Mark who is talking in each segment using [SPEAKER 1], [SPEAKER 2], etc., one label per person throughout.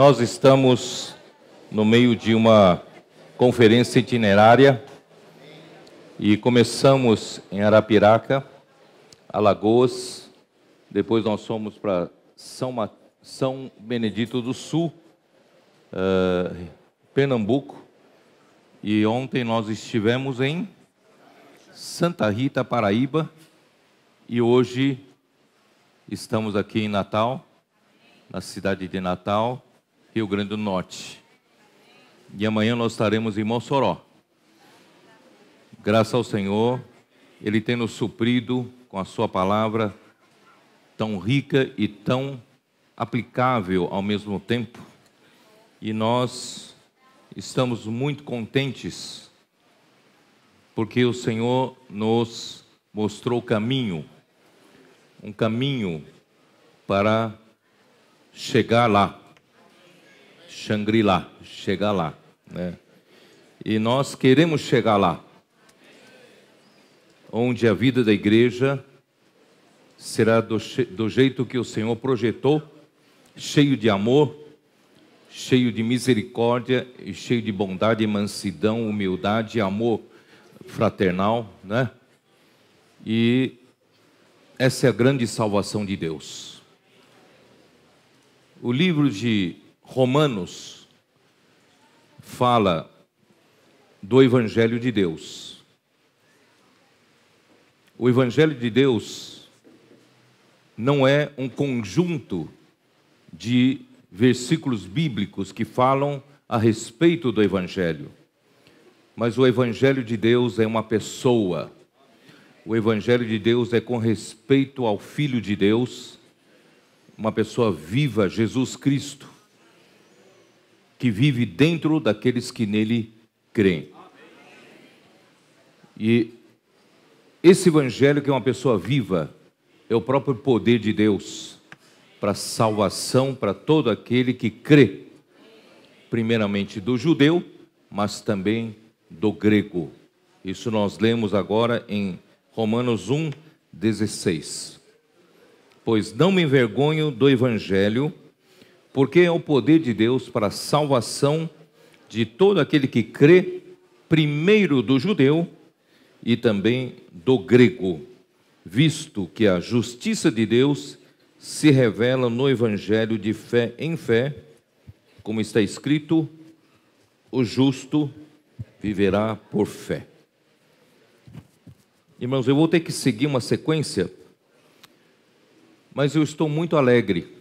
[SPEAKER 1] Nós estamos no meio de uma conferência itinerária e começamos em Arapiraca, Alagoas, depois nós fomos para São Benedito do Sul, Pernambuco, e ontem nós estivemos em Santa Rita, Paraíba, e hoje estamos aqui em Natal, na cidade de Natal, Rio Grande do Norte. E amanhã nós estaremos em Mossoró. Graças ao Senhor, Ele tem nos suprido com a sua palavra tão rica e tão aplicável ao mesmo tempo. E nós estamos muito contentes, porque o Senhor nos mostrou o caminho, um caminho para chegar lá. Xangri-Lá, chegar lá, né? E nós queremos chegar lá, onde a vida da igreja será do jeito que o Senhor projetou, cheio de amor, cheio de misericórdia, e cheio de bondade, mansidão, humildade, amor fraternal, né? E essa é a grande salvação de Deus. O livro de Romanos fala do Evangelho de Deus. O Evangelho de Deus não é um conjunto de versículos bíblicos que falam a respeito do Evangelho, mas o Evangelho de Deus é uma pessoa. O Evangelho de Deus é com respeito ao Filho de Deus, uma pessoa viva, Jesus Cristo, que vive dentro daqueles que nele creem. E esse Evangelho, que é uma pessoa viva, é o próprio poder de Deus para salvação para todo aquele que crê, primeiramente do judeu, mas também do grego. Isso nós lemos agora em Romanos 1:16. Pois não me envergonho do Evangelho, porque é o poder de Deus para a salvação de todo aquele que crê, primeiro do judeu e também do grego, visto que a justiça de Deus se revela no Evangelho de fé em fé, como está escrito: o justo viverá por fé. Irmãos, eu vou ter que seguir uma sequência, mas eu estou muito alegre.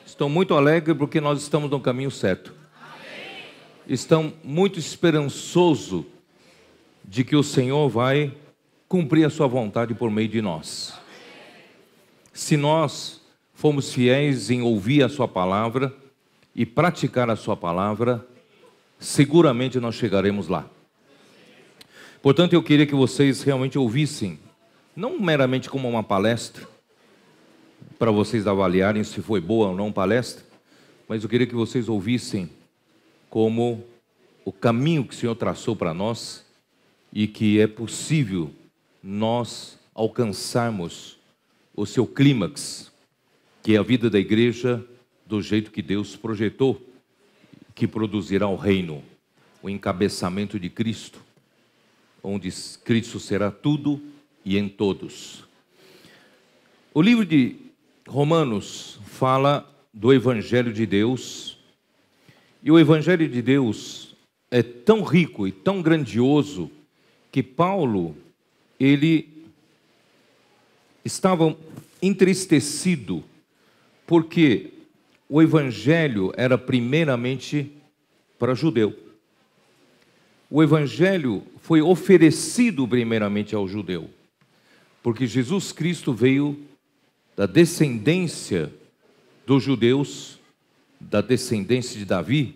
[SPEAKER 1] Estou muito alegre porque nós estamos no caminho certo. Estou muito esperançoso de que o Senhor vai cumprir a sua vontade por meio de nós. Se nós formos fiéis em ouvir a sua palavra e praticar a sua palavra, seguramente nós chegaremos lá. Portanto, eu queria que vocês realmente ouvissem, não meramente como uma palestra, para vocês avaliarem se foi boa ou não palestra, mas eu queria que vocês ouvissem como o caminho que o Senhor traçou para nós e que é possível nós alcançarmos o seu clímax, que é a vida da igreja do jeito que Deus projetou, que produzirá o reino, o encabeçamento de Cristo, onde Cristo será tudo e em todos. O livro de Romanos fala do Evangelho de Deus, e o Evangelho de Deus é tão rico e tão grandioso que Paulo, ele estava entristecido porque o Evangelho era primeiramente para judeu. O Evangelho foi oferecido primeiramente ao judeu, porque Jesus Cristo veio da descendência dos judeus, da descendência de Davi,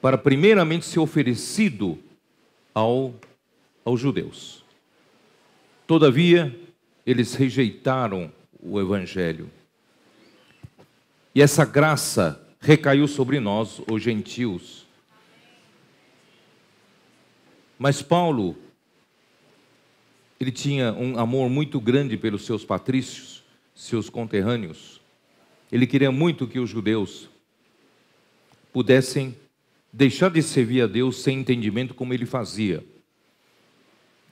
[SPEAKER 1] para primeiramente ser oferecido aos judeus. Todavia, eles rejeitaram o Evangelho. E essa graça recaiu sobre nós, os gentios. Mas Paulo, ele tinha um amor muito grande pelos seus patrícios, seus conterrâneos. Ele queria muito que os judeus pudessem deixar de servir a Deus sem entendimento como ele fazia.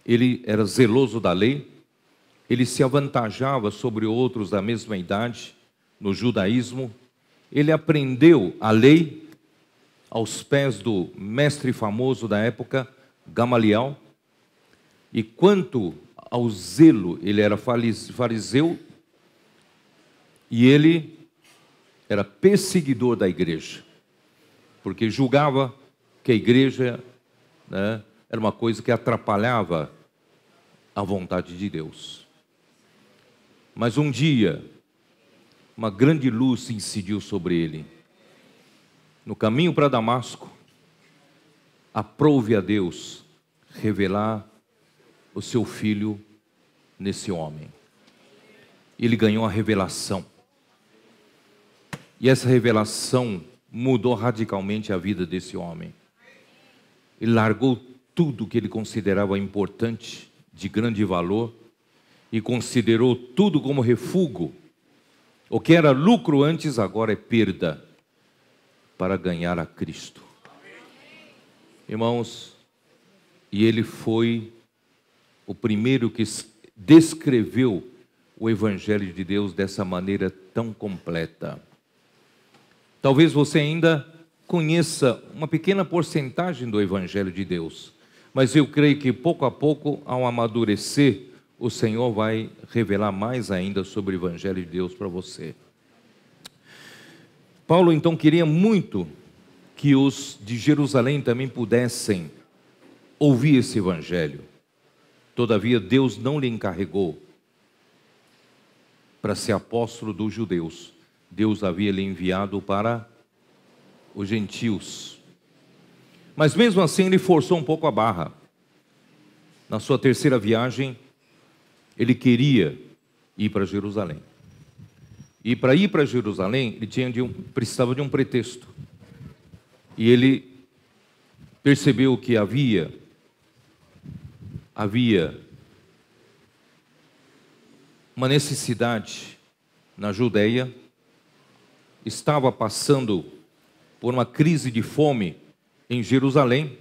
[SPEAKER 1] Ele era zeloso da lei, ele se avantajava sobre outros da mesma idade no judaísmo, ele aprendeu a lei aos pés do mestre famoso da época, Gamaliel, e quanto ao zelo, ele era fariseu e ele era perseguidor da igreja, porque julgava que a igreja, né, era uma coisa que atrapalhava a vontade de Deus. Mas um dia, uma grande luz se incidiu sobre ele. No caminho para Damasco, aprove a Deus revelar o seu filho nesse homem. Ele ganhou a revelação. E essa revelação mudou radicalmente a vida desse homem. Ele largou tudo que ele considerava importante, de grande valor, e considerou tudo como refúgio. O que era lucro antes, agora é perda, para ganhar a Cristo. Irmãos, e ele foi o primeiro que descreveu o Evangelho de Deus dessa maneira tão completa. Talvez você ainda conheça uma pequena porcentagem do Evangelho de Deus, mas eu creio que pouco a pouco, ao amadurecer, o Senhor vai revelar mais ainda sobre o Evangelho de Deus para você. Paulo então queria muito que os de Jerusalém também pudessem ouvir esse Evangelho. Todavia, Deus não lhe encarregou para ser apóstolo dos judeus. Deus havia lhe enviado para os gentios. Mas mesmo assim, ele forçou um pouco a barra. Na sua terceira viagem, ele queria ir para Jerusalém. E para ir para Jerusalém, ele precisava de um pretexto. E ele percebeu que havia uma necessidade na Judeia, estava passando por uma crise de fome em Jerusalém,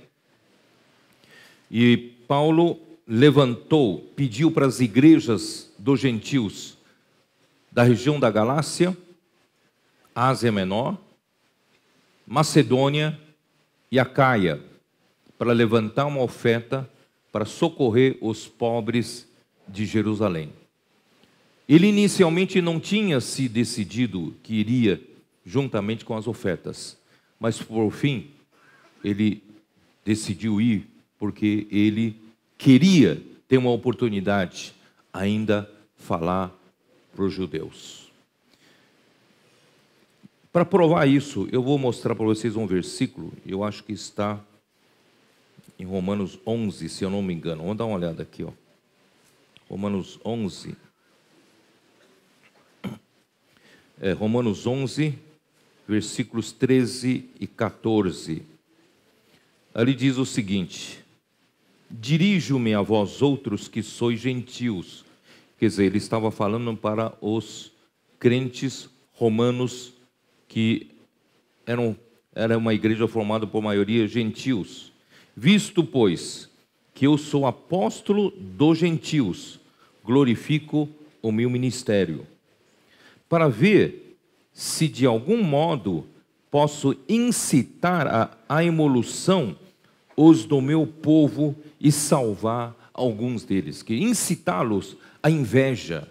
[SPEAKER 1] e Paulo levantou, pediu para as igrejas dos gentios da região da Galácia, Ásia Menor, Macedônia e Acaia, para levantar uma oferta para socorrer os pobres de Jerusalém. Ele inicialmente não tinha se decidido que iria juntamente com as ofertas, mas por fim ele decidiu ir porque ele queria ter uma oportunidade ainda falar para os judeus. Para provar isso, eu vou mostrar para vocês um versículo, eu acho que está em Romanos 11, se eu não me engano. Vamos dar uma olhada aqui, ó. Romanos 11. Romanos 11, versículos 13 e 14. Ali diz o seguinte: dirijo-me a vós outros que sois gentios. Quer dizer, ele estava falando para os crentes romanos que era uma igreja formada por maioria gentios. Visto, pois, que eu sou apóstolo dos gentios, glorifico o meu ministério, para ver se de algum modo posso incitar à emulação os do meu povo e salvar alguns deles, que incitá-los à inveja,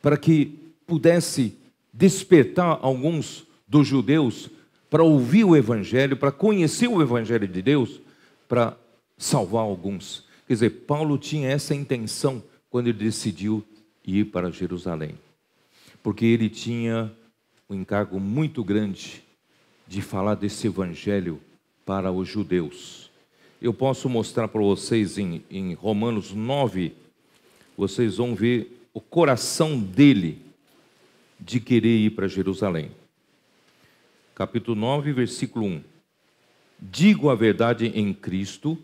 [SPEAKER 1] para que pudesse despertar alguns dos judeus para ouvir o Evangelho, para conhecer o Evangelho de Deus, para salvar alguns. Quer dizer, Paulo tinha essa intenção quando ele decidiu ir para Jerusalém, porque ele tinha um encargo muito grande de falar desse Evangelho para os judeus. Eu posso mostrar para vocês em Romanos 9, vocês vão ver o coração dele de querer ir para Jerusalém. Capítulo 9, versículo 1. Digo a verdade em Cristo,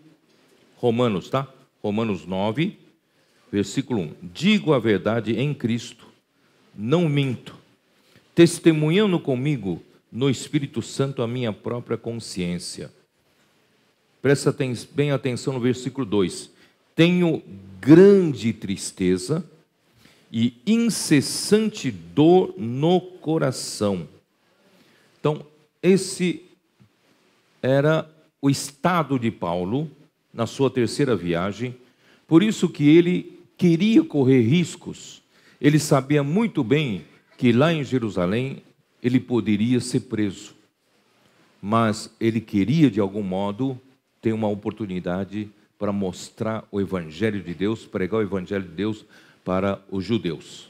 [SPEAKER 1] Romanos, tá? Romanos 9, versículo 1. Digo a verdade em Cristo, não minto, testemunhando comigo no Espírito Santo a minha própria consciência. Presta bem atenção no versículo 2. Tenho grande tristeza e incessante dor no coração. Então, esse era o estado de Paulo na sua terceira viagem. Por isso que ele queria correr riscos. Ele sabia muito bem que lá em Jerusalém ele poderia ser preso. Mas ele queria, de algum modo, ter uma oportunidade para mostrar o Evangelho de Deus, pregar o Evangelho de Deus para os judeus.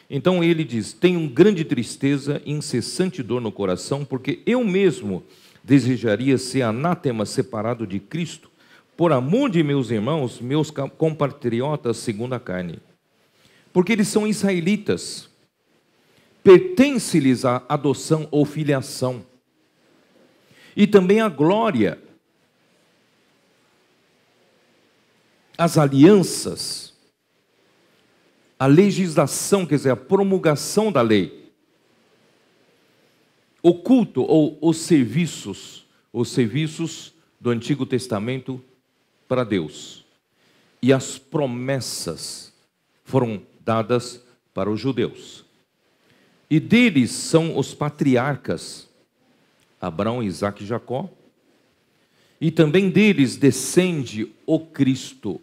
[SPEAKER 1] Então ele diz: tenho grande tristeza e incessante dor no coração, porque eu mesmo desejaria ser anátema, separado de Cristo, por amor de meus irmãos, meus compatriotas segundo a carne. Porque eles são israelitas, pertence-lhes a adoção ou filiação, e também a glória, as alianças, a legislação, quer dizer, a promulgação da lei, o culto ou os serviços do Antigo Testamento para Deus, e as promessas foram dadas para os judeus. E deles são os patriarcas, Abraão, Isaque e Jacó, e também deles descende o Cristo.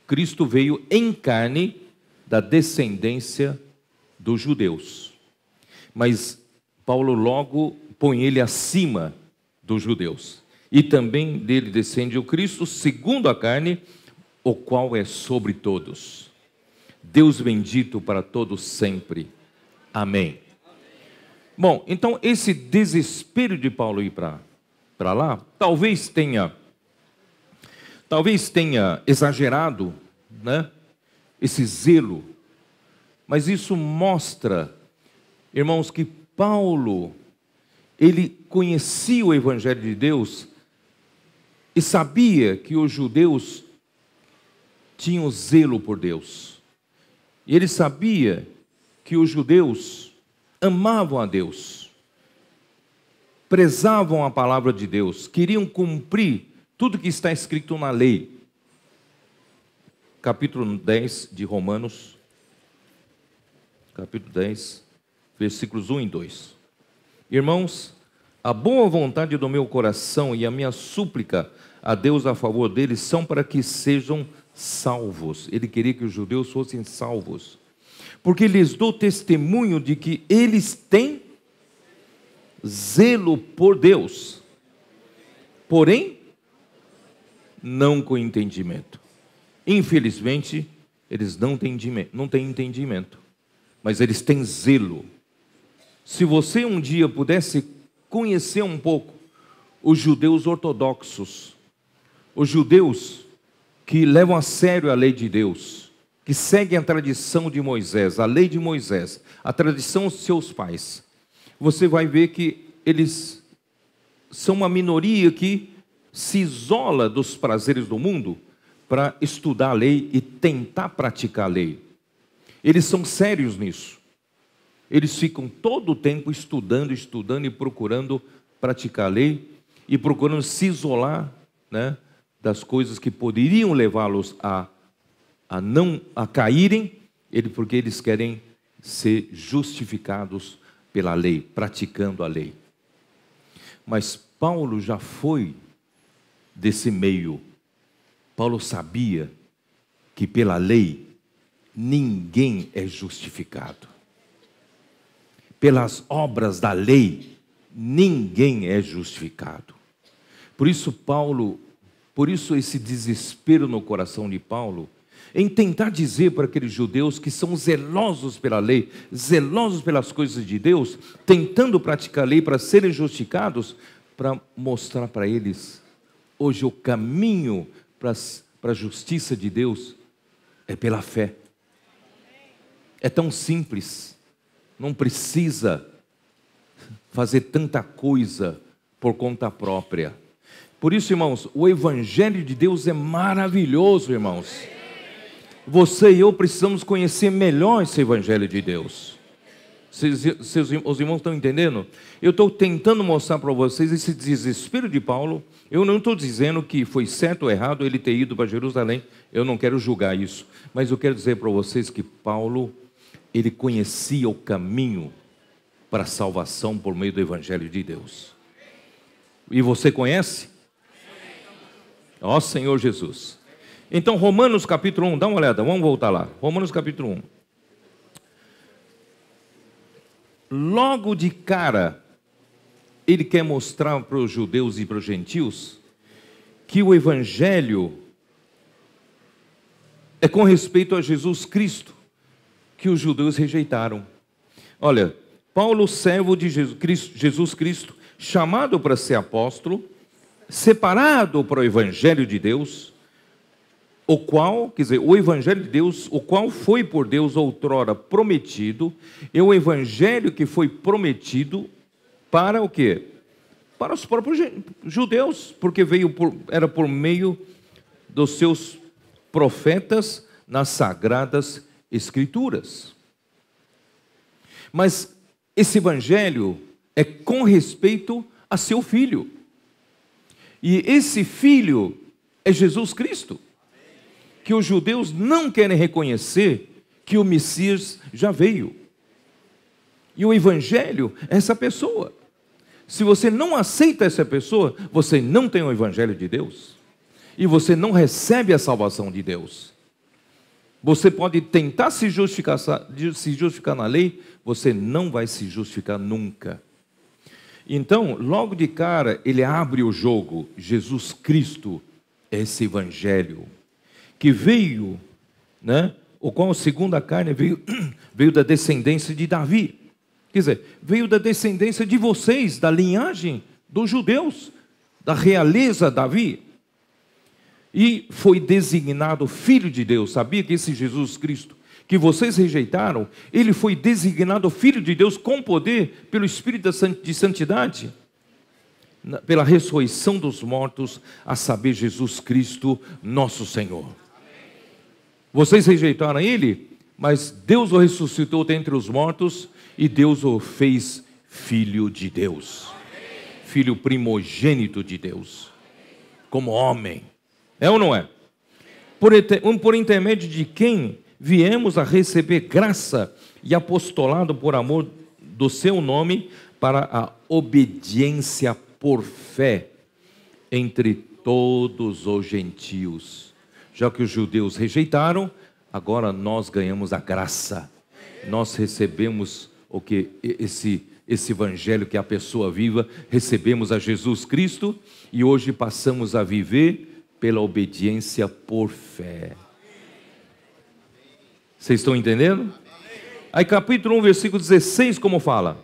[SPEAKER 1] Cristo veio em carne da descendência dos judeus. Mas Paulo logo põe ele acima dos judeus. E também dele descende o Cristo, segundo a carne, o qual é sobre todos. Deus bendito para todos sempre. Amém. Bom, então esse desespero de Paulo ir para lá, talvez tenha exagerado, né, esse zelo, mas isso mostra, irmãos, que Paulo, ele conhecia o Evangelho de Deus e sabia que os judeus tinham zelo por Deus. E ele sabia que os judeus amavam a Deus, prezavam a palavra de Deus, queriam cumprir tudo que está escrito na lei. Capítulo 10 de Romanos, capítulo 10, versículos 1 e 2. Irmãos, a boa vontade do meu coração e a minha súplica a Deus a favor deles são para que sejam salvos. Ele queria que os judeus fossem salvos, porque lhes dou testemunho de que eles têm zelo por Deus, porém, não com entendimento. Infelizmente, eles não têm entendimento, mas eles têm zelo. Se você um dia pudesse conhecer um pouco os judeus ortodoxos, os judeus que levam a sério a lei de Deus, que seguem a tradição de Moisés, a lei de Moisés, a tradição dos seus pais, você vai ver que eles são uma minoria que se isola dos prazeres do mundo para estudar a lei e tentar praticar a lei. Eles são sérios nisso. Eles ficam todo o tempo estudando e procurando praticar a lei e procurando se isolar, né, das coisas que poderiam levá-los a caírem, porque eles querem ser justificados pela lei, praticando a lei. Mas Paulo já foi desse meio. Paulo sabia que pela lei ninguém é justificado. Pelas obras da lei ninguém é justificado. Por isso esse desespero no coração de Paulo em tentar dizer para aqueles judeus que são zelosos pela lei, zelosos pelas coisas de Deus, tentando praticar a lei para serem justificados, para mostrar para eles, hoje o caminho para a justiça de Deus é pela fé. É tão simples, não precisa fazer tanta coisa por conta própria. Por isso, irmãos, o Evangelho de Deus é maravilhoso, irmãos. Você e eu precisamos conhecer melhor esse Evangelho de Deus. Os irmãos estão entendendo? Eu estou tentando mostrar para vocês esse desespero de Paulo. Eu não estou dizendo que foi certo ou errado ele ter ido para Jerusalém. Eu não quero julgar isso. Mas eu quero dizer para vocês que Paulo, ele conhecia o caminho para a salvação por meio do Evangelho de Deus. E você conhece? Ó Senhor Jesus. Então, Romanos capítulo 1, dá uma olhada, vamos voltar lá. Romanos capítulo 1. Logo de cara, ele quer mostrar para os judeus e para os gentios que o Evangelho é com respeito a Jesus Cristo, que os judeus rejeitaram. Olha, Paulo, servo de Jesus Cristo, chamado para ser apóstolo, separado para o Evangelho de Deus, o qual, quer dizer, o Evangelho de Deus, o qual foi por Deus outrora prometido, é o Evangelho que foi prometido para o quê? Para os próprios judeus, porque era por meio dos seus profetas nas Sagradas Escrituras. Mas esse Evangelho é com respeito a seu Filho. E esse Filho é Jesus Cristo, que os judeus não querem reconhecer que o Messias já veio. E o Evangelho é essa pessoa. Se você não aceita essa pessoa, você não tem o Evangelho de Deus. E você não recebe a salvação de Deus. Você pode tentar se justificar na lei, você não vai se justificar nunca. Então, logo de cara, ele abre o jogo. Jesus Cristo é esse Evangelho que veio, né? O qual, segundo a carne, veio da descendência de Davi. Quer dizer, veio da descendência de vocês, da linhagem dos judeus, da realeza Davi. E foi designado Filho de Deus. Sabia que esse Jesus Cristo, que vocês rejeitaram, ele foi designado Filho de Deus com poder pelo Espírito de Santidade? Pela ressurreição dos mortos, a saber, Jesus Cristo, nosso Senhor. Vocês rejeitaram ele, mas Deus o ressuscitou dentre os mortos e Deus o fez Filho de Deus. Filho primogênito de Deus, como homem. É ou não é? Por intermédio de quem viemos a receber graça e apostolado por amor do seu nome para a obediência por fé entre todos os gentios. Já que os judeus rejeitaram, agora nós ganhamos a graça. Nós recebemos o que esse Evangelho que é a pessoa viva, recebemos a Jesus Cristo e hoje passamos a viver pela obediência por fé. Vocês estão entendendo? Aí capítulo 1, versículo 16, como fala?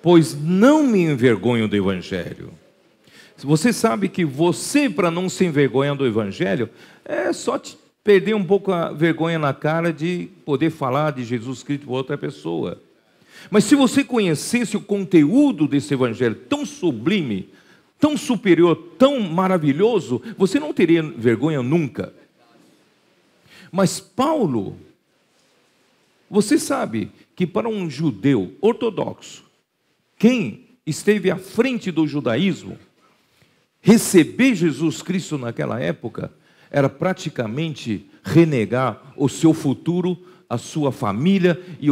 [SPEAKER 1] Pois não me envergonho do Evangelho. Você sabe que você, para não se envergonhar do Evangelho, é só perder um pouco a vergonha na cara de poder falar de Jesus Cristo para outra pessoa. Mas se você conhecesse o conteúdo desse Evangelho tão sublime, tão superior, tão maravilhoso, você não teria vergonha nunca. Mas Paulo, você sabe que para um judeu ortodoxo, quem esteve à frente do judaísmo, receber Jesus Cristo naquela época era praticamente renegar o seu futuro, a sua família e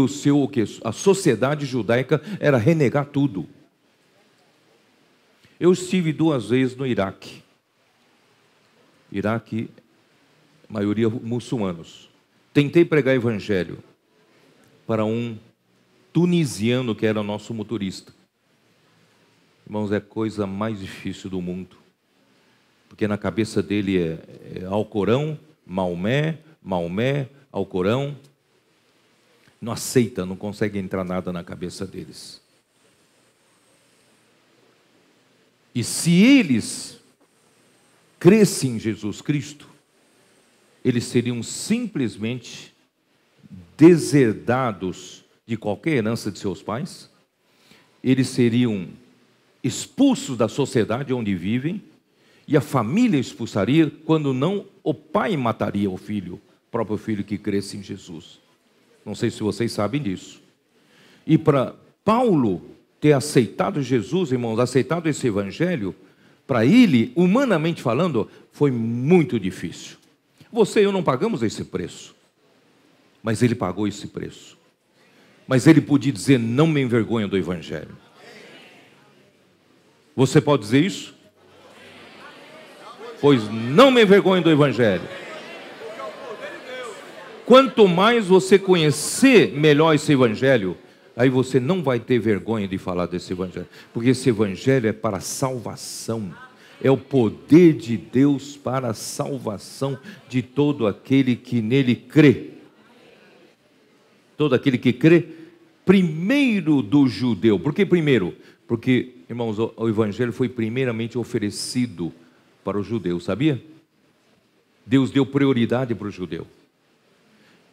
[SPEAKER 1] a sociedade judaica era renegar tudo. Eu estive 2 vezes no Iraque. Iraque, maioria muçulmanos. Tentei pregar evangelho para um tunisiano que era nosso motorista. Irmãos, é a coisa mais difícil do mundo. Porque na cabeça dele é Alcorão, Maomé, Alcorão. Não aceita, não consegue entrar nada na cabeça deles. E se eles crescem em Jesus Cristo, eles seriam simplesmente deserdados de qualquer herança de seus pais, eles seriam expulsos da sociedade onde vivem, e a família expulsaria, quando não, o pai mataria o filho próprio filho que cresce em Jesus. Não sei se vocês sabem disso. E para Paulo ter aceitado Jesus, irmãos, aceitado esse evangelho, para ele, humanamente falando, foi muito difícil. Você e eu não pagamos esse preço, mas ele pagou esse preço. Mas ele podia dizer: não me envergonho do evangelho. Você pode dizer isso? Pois não me envergonho do evangelho. Quanto mais você conhecer melhor esse evangelho, aí você não vai ter vergonha de falar desse evangelho, porque esse evangelho é para a salvação, é o poder de Deus para a salvação de todo aquele que nele crê. Todo aquele que crê, primeiro do judeu. Por que primeiro? Porque, irmãos, o evangelho foi primeiramente oferecido para o judeu, sabia? Deus deu prioridade para o judeu.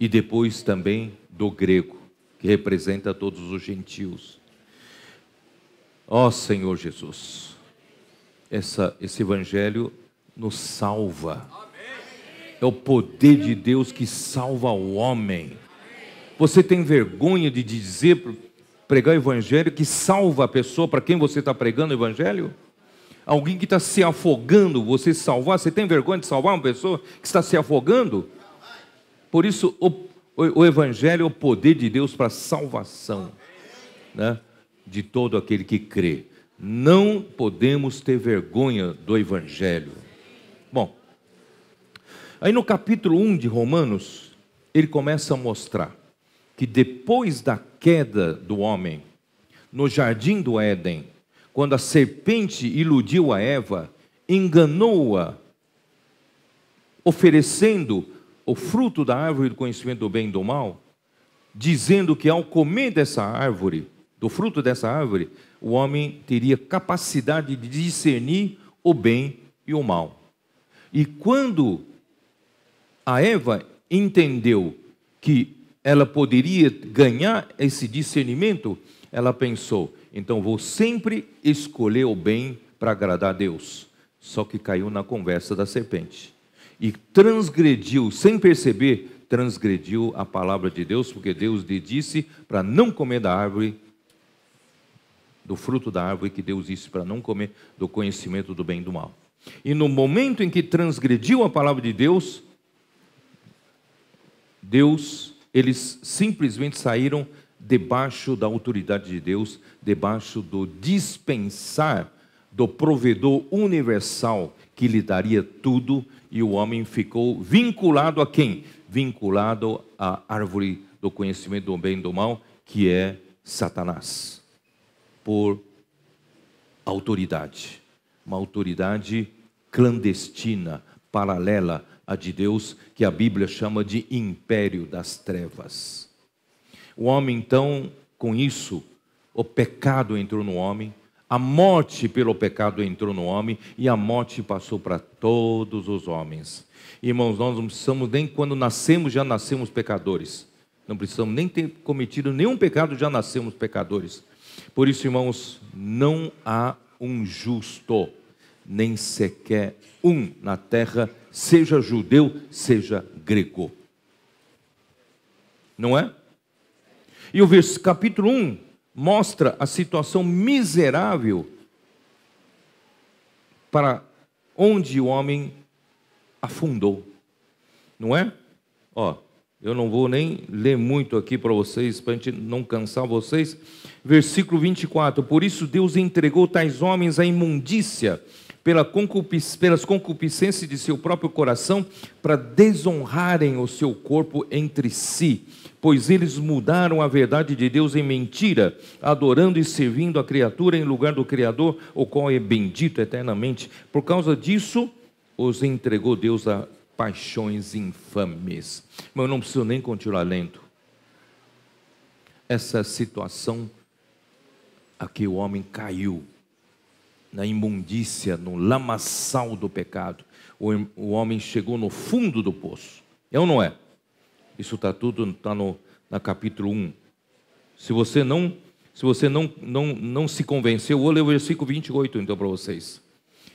[SPEAKER 1] E depois também do grego, que representa todos os gentios. Ó Senhor Jesus, esse evangelho nos salva. É o poder de Deus que salva o homem. Você tem vergonha de dizer, pregar o evangelho que salva a pessoa para quem você está pregando o evangelho? Alguém que está se afogando, você salvar, você tem vergonha de salvar uma pessoa que está se afogando? Por isso, o evangelho é o poder de Deus para a salvação, né, de todo aquele que crê. Não podemos ter vergonha do evangelho. Bom, aí no capítulo 1 de Romanos, ele começa a mostrar que depois da queda do homem, no jardim do Éden, quando a serpente iludiu a Eva, enganou-a, oferecendo o fruto da árvore do conhecimento do bem e do mal, dizendo que ao comer dessa árvore, do fruto dessa árvore, o homem teria capacidade de discernir o bem e o mal. E quando a Eva entendeu que ela poderia ganhar esse discernimento, ela pensou: então vou sempre escolher o bem para agradar a Deus. Só que caiu na conversa da serpente. E transgrediu, sem perceber, transgrediu a palavra de Deus, porque Deus lhe disse para não comer da árvore, do fruto da árvore que Deus disse para não comer, do conhecimento do bem e do mal. E no momento em que transgrediu a palavra de Deus, eles simplesmente saíram debaixo da autoridade de Deus, debaixo do dispensar do provedor universal que lhe daria tudo, e o homem ficou vinculado a quem? Vinculado à árvore do conhecimento do bem e do mal, que é Satanás, por autoridade, uma autoridade clandestina, paralela à de Deus, que a Bíblia chama de império das trevas. O homem, então, com isso, o pecado entrou no homem, a morte pelo pecado entrou no homem, e a morte passou para todos os homens. Irmãos, nós não precisamos nem, quando nascemos, já nascemos pecadores. Não precisamos nem ter cometido nenhum pecado, já nascemos pecadores. Por isso, irmãos, não há um justo, nem sequer um na terra, seja judeu, seja grego. Não é? E o capítulo 1 mostra a situação miserável para onde o homem afundou. Não é? Ó, eu não vou nem ler muito aqui para vocês, para a gente não cansar vocês. Versículo 24: por isso Deus entregou tais homens à imundícia, pelas concupiscências de seu próprio coração, para desonrarem o seu corpo entre si, pois eles mudaram a verdade de Deus em mentira, adorando e servindo a criatura em lugar do Criador, o qual é bendito eternamente. Por causa disso, os entregou Deus a paixões infames. Mas eu não preciso nem continuar lendo. Essa situação a que o homem caiu, na imundícia, no lamaçal do pecado. O homem chegou no fundo do poço. É ou não é? Isso está tudo na capítulo 1. Se você não se convenceu, vou ler o versículo 28 então para vocês.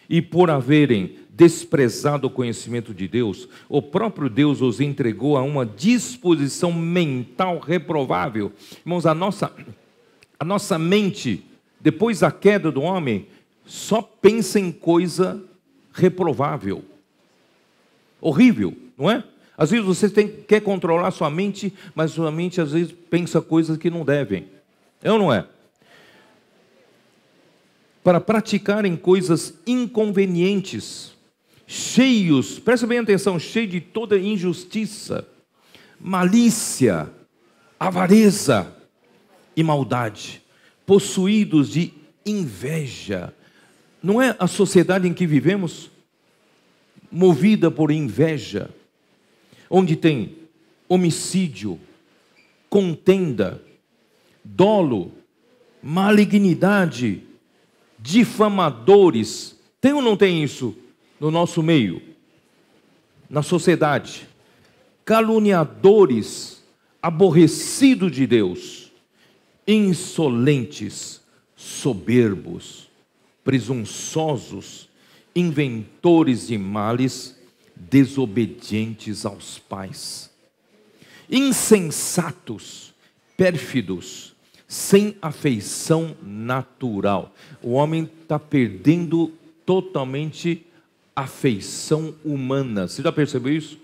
[SPEAKER 1] e por haverem desprezado o conhecimento de Deus, o próprio Deus os entregou a uma disposição mental reprovável. Irmãos, a nossa mente, depois da queda do homem, só pensa em coisa reprovável, horrível, não é? Às vezes você quer controlar sua mente, mas sua mente às vezes pensa coisas que não devem. É ou não é? Para praticarem coisas inconvenientes, cheios, presta bem atenção, cheio de toda injustiça, malícia, avareza e maldade, possuídos de inveja. Não é a sociedade em que vivemos? Movida por inveja, onde tem homicídio, contenda, dolo, malignidade, difamadores. Tem ou não tem isso no nosso meio, na sociedade? Caluniadores, aborrecidos de Deus, insolentes, soberbos, presunçosos, inventores de males, desobedientes aos pais, insensatos, pérfidos, sem afeição natural. O homem está perdendo totalmente a afeição humana. Você já percebeu isso?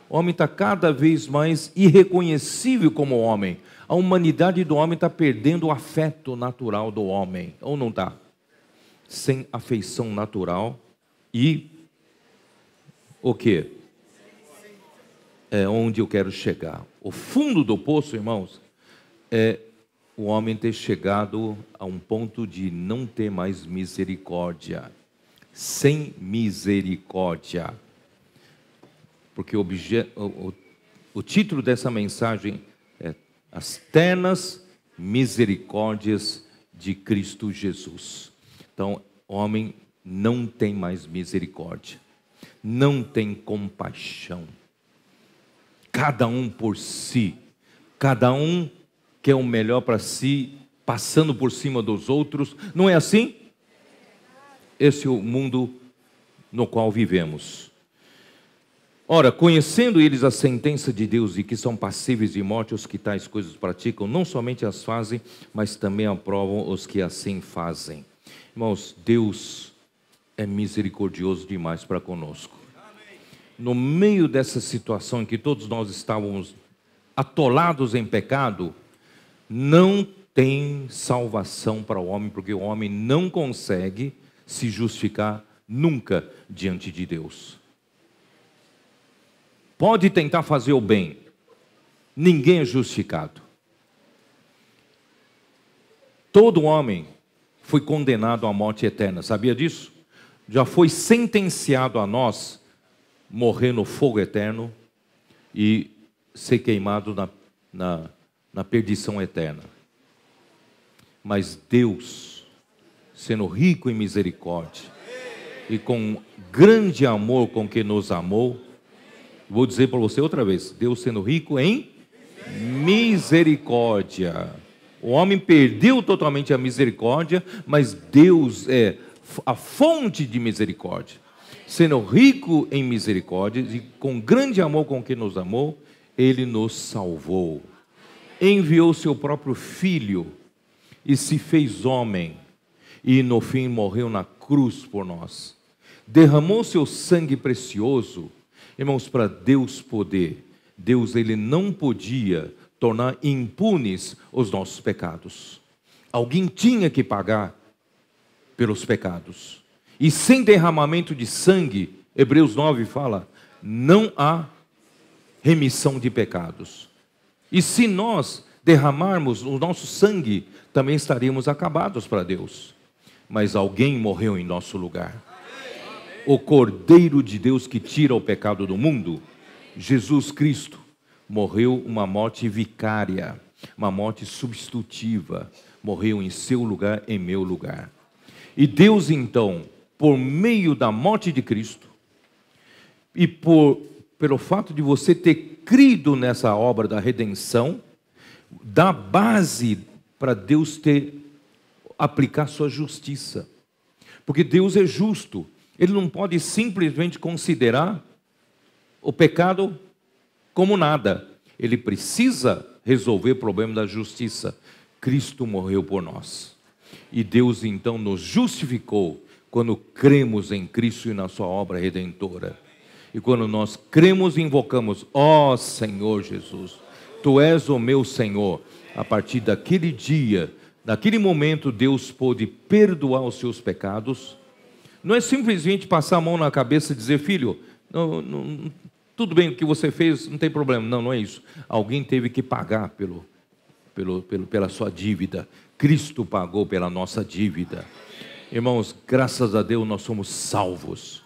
[SPEAKER 1] O homem está cada vez mais irreconhecível como homem. A humanidade do homem está perdendo o afeto natural do homem, ou não está? Sem afeição natural e o quê? É onde eu quero chegar. O fundo do poço, irmãos, é o homem ter chegado a um ponto de não ter mais misericórdia. Sem misericórdia. Porque o título dessa mensagem é As Ternas Misericórdias de Cristo Jesus. Então, o homem não tem mais misericórdia, não tem compaixão. Cada um por si, cada um quer o melhor para si, passando por cima dos outros. Não é assim? Esse é o mundo no qual vivemos. Ora, conhecendo eles a sentença de Deus e que são passíveis de morte os que tais coisas praticam, não somente as fazem, mas também aprovam os que assim fazem. Irmãos, Deus é misericordioso demais para conosco. No meio dessa situação em que todos nós estávamos atolados em pecado, não tem salvação para o homem, porque o homem não consegue se justificar nunca diante de Deus. Pode tentar fazer o bem, ninguém é justificado. Todo homem foi condenado à morte eterna, sabia disso? Já foi sentenciado a nós morrer no fogo eterno e ser queimado na perdição eterna. Mas Deus, sendo rico em misericórdia e com grande amor com que nos amou, vou dizer para você outra vez, Deus sendo rico em misericórdia. O homem perdeu totalmente a misericórdia, mas Deus é a fonte de misericórdia. Sendo rico em misericórdia e com grande amor com que nos amou, Ele nos salvou. Enviou seu próprio Filho e se fez homem. E no fim morreu na cruz por nós. Derramou seu sangue precioso, irmãos, para Deus poder. Deus, Ele não podia tornar impunes os nossos pecados. Alguém tinha que pagar pelos pecados. E sem derramamento de sangue, Hebreus 9 fala, não há remissão de pecados. E se nós derramarmos o nosso sangue, também estaríamos acabados para Deus. Mas alguém morreu em nosso lugar. O Cordeiro de Deus que tira o pecado do mundo, Jesus Cristo, morreu uma morte vicária, uma morte substitutiva, morreu em seu lugar, em meu lugar. E Deus então, por meio da morte de Cristo, e pelo fato de você ter crido nessa obra da redenção, dá base para Deus aplicar sua justiça. Porque Deus é justo, Ele não pode simplesmente considerar o pecado como nada. Ele precisa resolver o problema da justiça. Cristo morreu por nós. E Deus então nos justificou quando cremos em Cristo e na sua obra redentora. E quando nós cremos e invocamos, ó Senhor Jesus, Tu és o meu Senhor. A partir daquele dia, naquele momento, Deus pôde perdoar os seus pecados. Não é simplesmente passar a mão na cabeça e dizer, filho, tudo bem o que você fez, não tem problema. Não, não é isso. Alguém teve que pagar pela sua dívida. Cristo pagou pela nossa dívida. Irmãos, graças a Deus nós somos salvos.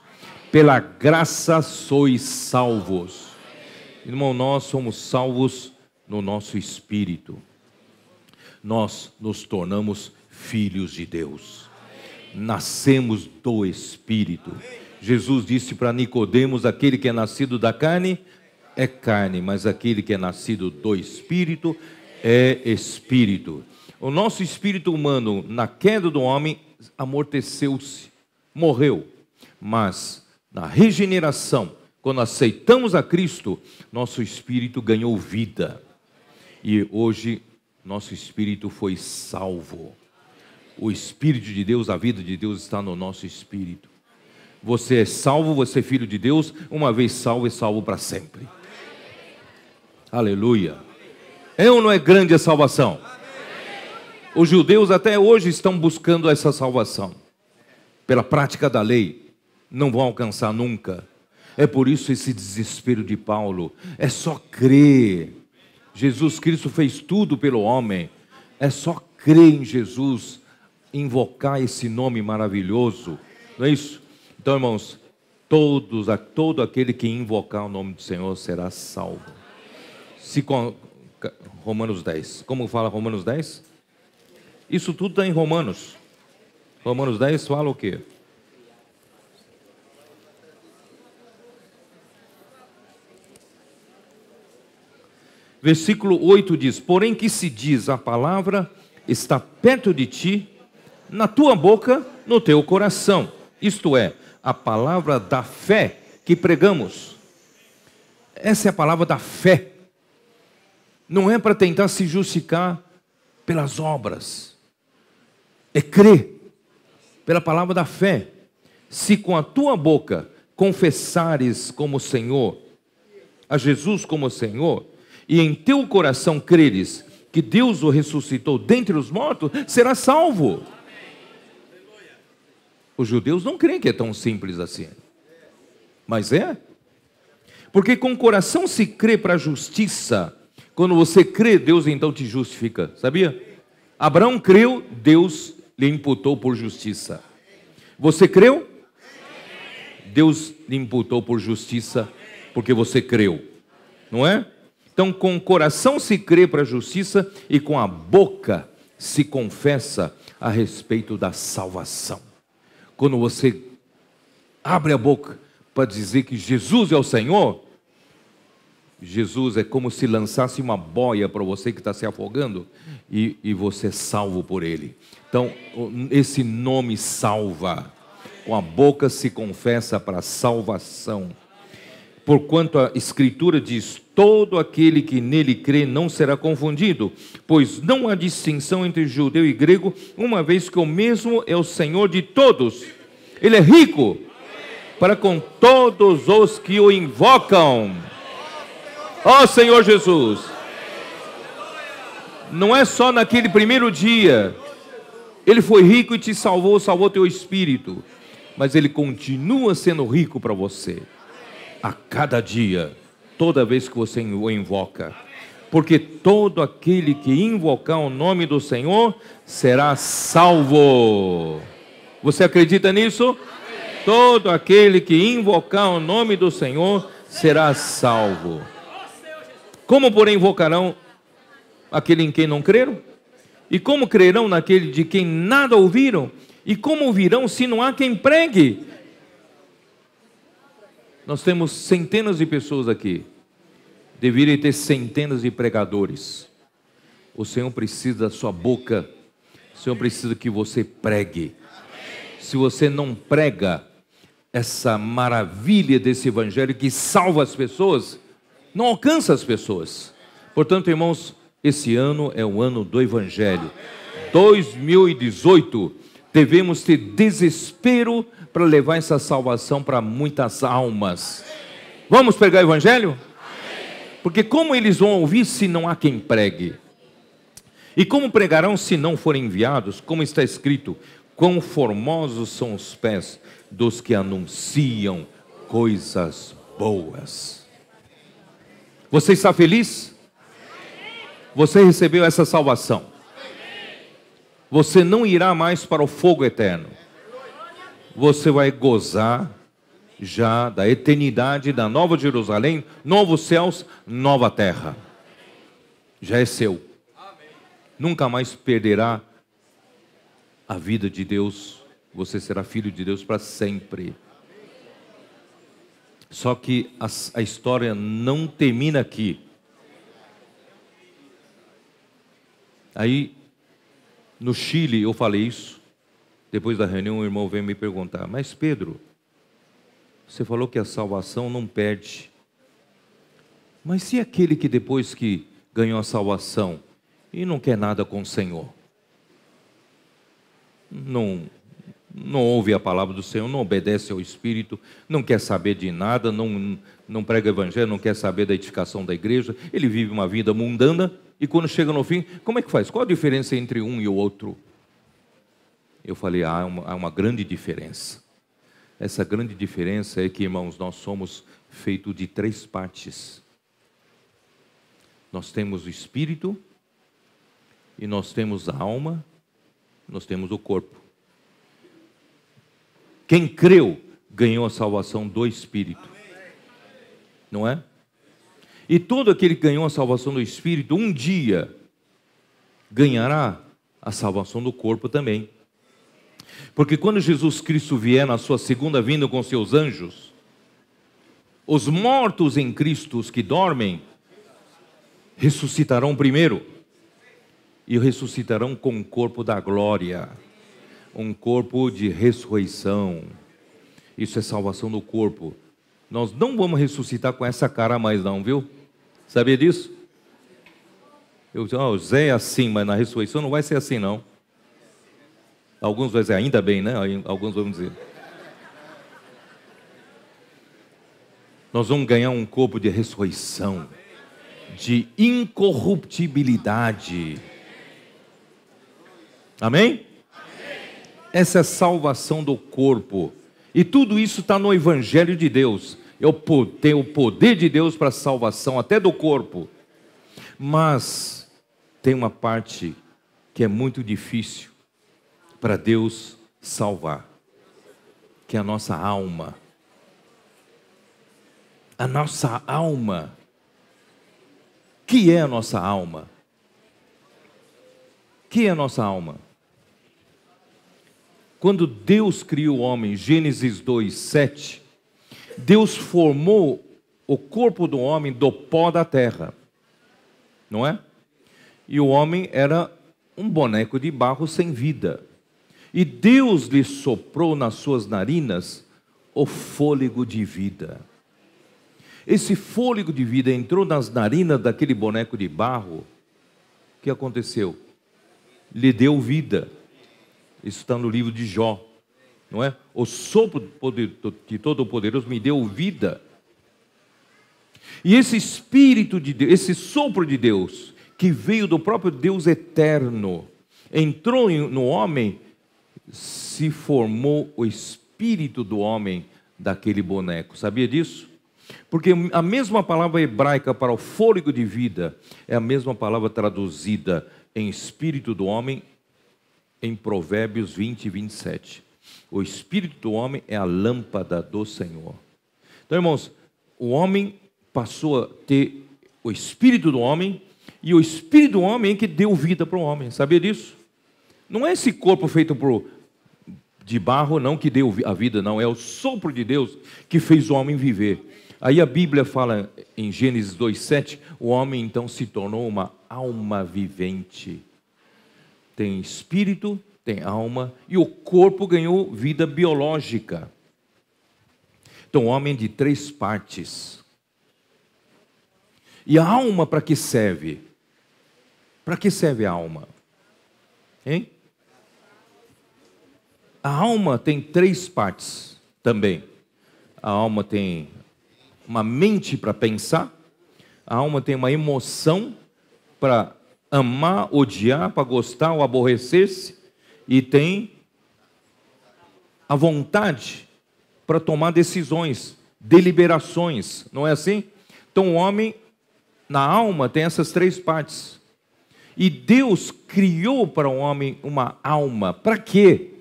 [SPEAKER 1] Pela graça sois salvos. Irmão, nós somos salvos no nosso espírito. Nós nos tornamos filhos de Deus. Nascemos do Espírito. Jesus disse para Nicodemos, aquele que é nascido da carne é carne, mas aquele que é nascido do Espírito é Espírito. O nosso espírito humano, na queda do homem, amorteceu-se, morreu. Mas na regeneração, quando aceitamos a Cristo, nosso espírito ganhou vida. E hoje, nosso espírito foi salvo. O Espírito de Deus, a vida de Deus está no nosso espírito. Você é salvo, você é filho de Deus, uma vez salvo, é salvo para sempre. Aleluia. É ou não é grande a salvação? Os judeus até hoje estão buscando essa salvação. Pela prática da lei, não vão alcançar nunca. É por isso esse desespero de Paulo. É só crer. Jesus Cristo fez tudo pelo homem. É só crer em Jesus, invocar esse nome maravilhoso, não é isso? Então, irmãos, todo aquele que invocar o nome do Senhor será salvo. Romanos 10, como fala Romanos 10? Isso tudo está em Romanos. Romanos 10 fala o quê? Versículo 8 diz, porém que se diz, a palavra está perto de ti, na tua boca, no teu coração. Isto é, a palavra da fé que pregamos. Essa é a palavra da fé. Não é para tentar se justificar pelas obras. É crer pela palavra da fé. Se com a tua boca confessares como Senhor, a Jesus como Senhor, e em teu coração creres que Deus o ressuscitou dentre os mortos, será salvo. Os judeus não creem que é tão simples assim. Mas é. Porque com o coração se crê para a justiça. Quando você crê, Deus então te justifica. Sabia? Abraão creu, Deus lhe imputou por justiça. Você creu? Deus lhe imputou por justiça porque você creu. Não é? Então, com o coração se crê para a justiça e com a boca se confessa a respeito da salvação. Quando você abre a boca para dizer que Jesus é o Senhor, Jesus é como se lançasse uma boia para você que está se afogando e você é salvo por Ele. Então, esse nome salva. Com a boca se confessa para a salvação. Porquanto a Escritura diz, todo aquele que nele crê não será confundido, pois não há distinção entre judeu e grego, uma vez que o mesmo é o Senhor de todos. Ele é rico para com todos os que o invocam. Ó Senhor Jesus! Não é só naquele primeiro dia. Ele foi rico e te salvou, salvou teu espírito. Mas Ele continua sendo rico para você. A cada dia, toda vez que você o invoca. Porque todo aquele que invocar o nome do Senhor será salvo. Você acredita nisso? Todo aquele que invocar o nome do Senhor será salvo. Como, porém, invocarão aquele em quem não creram? E como crerão naquele de quem nada ouviram? E como ouvirão se não há quem pregue? Nós temos centenas de pessoas aqui. Deveria ter centenas de pregadores. O Senhor precisa da sua boca. O Senhor precisa que você pregue. Se você não prega, essa maravilha desse evangelho que salva as pessoas, não alcança as pessoas. Portanto, irmãos, esse ano é o ano do evangelho. 2018, devemos ter desespero para levar essa salvação para muitas almas. Vamos pregar o evangelho? Porque como eles vão ouvir se não há quem pregue? E como pregarão se não forem enviados? Como está escrito: quão formosos são os pés dos que anunciam coisas boas. Você está feliz? Você recebeu essa salvação. Você não irá mais para o fogo eterno. Você vai gozar já da eternidade, da nova Jerusalém, novos céus, nova terra. Já é seu. Nunca mais perderá a vida de Deus. Você será filho de Deus para sempre. Só que a história não termina aqui. Aí, no Chile, eu falei isso. Depois da reunião, o irmão veio me perguntar: mas Pedro, você falou que a salvação não perde. Mas se aquele que depois que ganhou a salvação e não quer nada com o Senhor, não ouve a palavra do Senhor, não obedece ao Espírito, não quer saber de nada, não prega o evangelho, não quer saber da edificação da igreja, ele vive uma vida mundana, e quando chega no fim, como é que faz? Qual a diferença entre um e o outro? Eu falei: há uma grande diferença. Essa grande diferença é que, irmãos, nós somos feitos de 3 partes. Nós temos o Espírito, e nós temos a alma, nós temos o corpo. Quem creu, ganhou a salvação do Espírito. Não é? E todo aquele que ganhou a salvação do Espírito, um dia, ganhará a salvação do corpo também. Porque quando Jesus Cristo vier na sua segunda vinda com seus anjos, os mortos em Cristo, os que dormem, ressuscitarão primeiro. E ressuscitarão com o corpo da glória. Um corpo de ressurreição. Isso é salvação do corpo. Nós não vamos ressuscitar com essa cara mais não, viu? Sabia disso? O Zé é assim, mas na ressurreição não vai ser assim não. Alguns vão dizer, ainda bem, né? Alguns vão dizer. Nós vamos ganhar um corpo de ressurreição, de incorruptibilidade. Amém? Essa é a salvação do corpo. E tudo isso está no Evangelho de Deus. Tem o poder de Deus para a salvação até do corpo. Mas tem uma parte que é muito difícil para Deus salvar, que é a nossa alma. A nossa alma. O que é a nossa alma? O que é a nossa alma? Quando Deus criou o homem, Gênesis 2:7, Deus formou o corpo do homem do pó da terra, não é? E o homem era um boneco de barro sem vida. E Deus lhe soprou nas suas narinas o fôlego de vida. Esse fôlego de vida entrou nas narinas daquele boneco de barro. O que aconteceu? Lhe deu vida. Isso está no livro de Jó, não é? O sopro de Todo-Poderoso me deu vida. E esse Espírito de Deus, esse sopro de Deus, que veio do próprio Deus eterno, entrou no homem, se formou o espírito do homem daquele boneco. Sabia disso? Porque a mesma palavra hebraica para o fôlego de vida é a mesma palavra traduzida em espírito do homem em Provérbios 20:27. O espírito do homem é a lâmpada do Senhor. Então, irmãos, o homem passou a ter o espírito do homem, e o espírito do homem é que deu vida para o homem. Sabia disso? Não é esse corpo feito de barro não que deu a vida, não. É o sopro de Deus que fez o homem viver. Aí a Bíblia fala em Gênesis 2:7, o homem então se tornou uma alma vivente. Tem espírito, tem alma, e o corpo ganhou vida biológica. Então o homem é de 3 partes. E a alma para que serve? Para que serve a alma? Hein? A alma tem 3 partes também. A alma tem uma mente para pensar. A alma tem uma emoção para amar, odiar, para gostar ou aborrecer-se. E tem a vontade para tomar decisões, deliberações. Não é assim? Então o homem, na alma, tem essas 3 partes. E Deus criou para o homem uma alma. Para quê?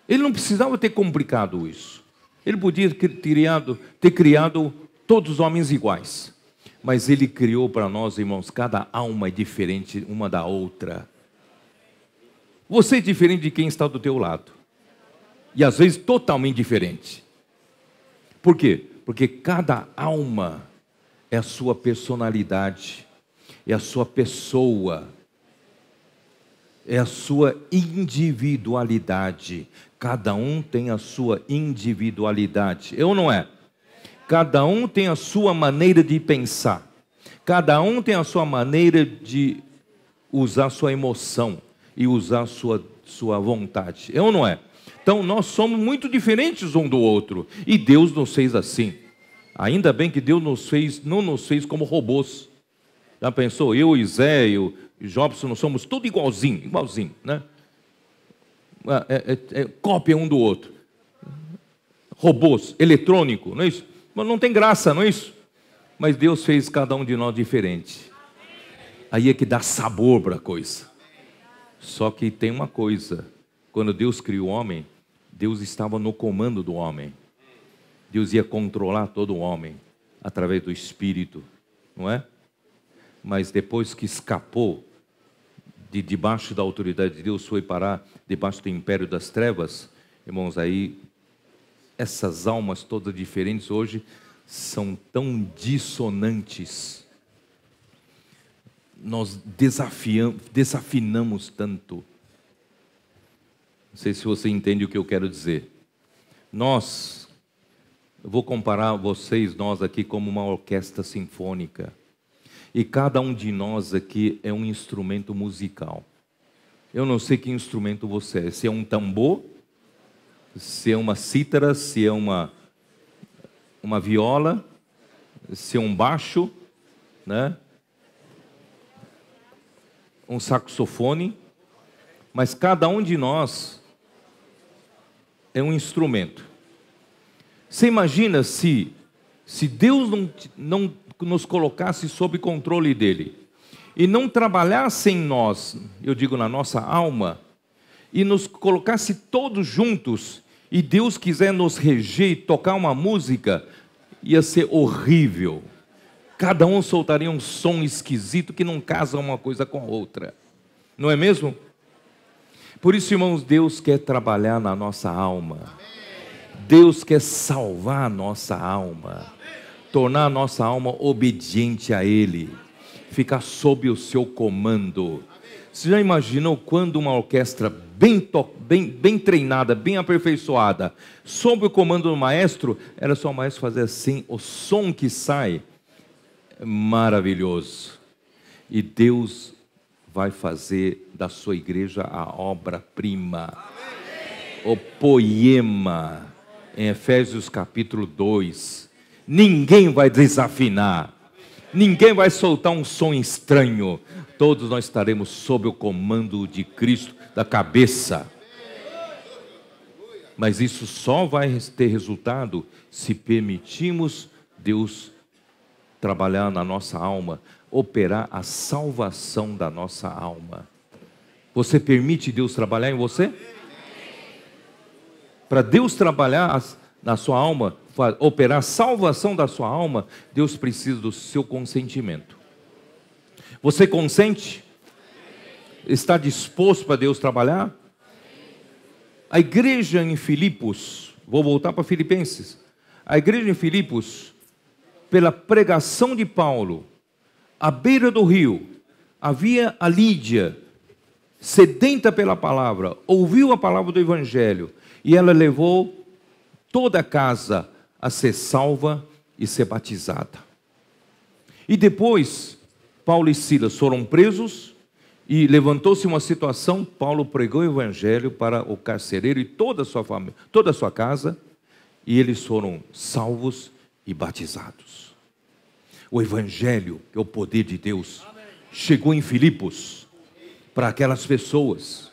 [SPEAKER 1] Ele não precisava ter complicado isso. Ele podia ter criado todos os homens iguais. Mas Ele criou para nós, irmãos, cada alma é diferente uma da outra. Você é diferente de quem está do teu lado. E às vezes totalmente diferente. Por quê? Porque cada alma é a sua personalidade, é a sua pessoa, é a sua individualidade. Cada um tem a sua individualidade, é ou não é? Cada um tem a sua maneira de pensar. Cada um tem a sua maneira de usar sua emoção e usar sua vontade, é ou não é? Então nós somos muito diferentes um do outro. E Deus nos fez assim. Ainda bem que Deus não nos fez como robôs. Já pensou? Eu e Zé e o Jobson, nós somos tudo igualzinho, né? Cópia um do outro. Robôs, eletrônico, não é isso? Mas não tem graça, não é isso? Mas Deus fez cada um de nós diferente. Aí é que dá sabor para a coisa. Só que tem uma coisa. Quando Deus criou o homem, Deus estava no comando do homem. Deus ia controlar todo o homem através do Espírito, não é? Mas depois que escapou de debaixo da autoridade de Deus, foi parar debaixo do império das trevas, irmãos, aí essas almas todas diferentes hoje são tão dissonantes. Nós desafinamos tanto. Não sei se você entende o que eu quero dizer. Eu vou comparar nós aqui como uma orquestra sinfônica. E cada um de nós aqui é um instrumento musical. Eu não sei que instrumento você é. Se é um tambor, se é uma cítara, se é uma viola, se é um baixo, né? Um saxofone. Mas cada um de nós é um instrumento. Você imagina se Deus não nos colocasse sob controle dele e não trabalhasse em nós, eu digo na nossa alma, e nos colocasse todos juntos, e Deus quiser nos reger e tocar uma música, ia ser horrível. Cada um soltaria um som esquisito que não casa uma coisa com a outra. Não é mesmo? Por isso, irmãos, Deus quer trabalhar na nossa alma. Deus quer salvar a nossa alma, tornar a nossa alma obediente a Ele, ficar sob o seu comando. Você já imaginou quando uma orquestra bem treinada, bem aperfeiçoada, sob o comando do maestro, era só o maestro fazer assim, o som que sai é maravilhoso. E Deus vai fazer da sua igreja a obra-prima, o poema. Em Efésios capítulo 2, ninguém vai desafinar, ninguém vai soltar um som estranho, todos nós estaremos sob o comando de Cristo, da cabeça. Mas isso só vai ter resultado se permitirmos Deus trabalhar na nossa alma, operar a salvação da nossa alma. Você permite Deus trabalhar em você? Para Deus trabalhar na sua alma, operar a salvação da sua alma, Deus precisa do seu consentimento. Você consente? Está disposto para Deus trabalhar? A igreja em Filipos, vou voltar para Filipenses. A igreja em Filipos, pela pregação de Paulo, à beira do rio, havia a Lídia, sedenta pela palavra, ouviu a palavra do Evangelho, e ela levou toda a casa a ser salva e ser batizada. E depois, Paulo e Silas foram presos e levantou-se uma situação. Paulo pregou o evangelho para o carcereiro e toda a sua família, toda a sua casa, e eles foram salvos e batizados. O evangelho, que é o poder de Deus, chegou em Filipos para aquelas pessoas,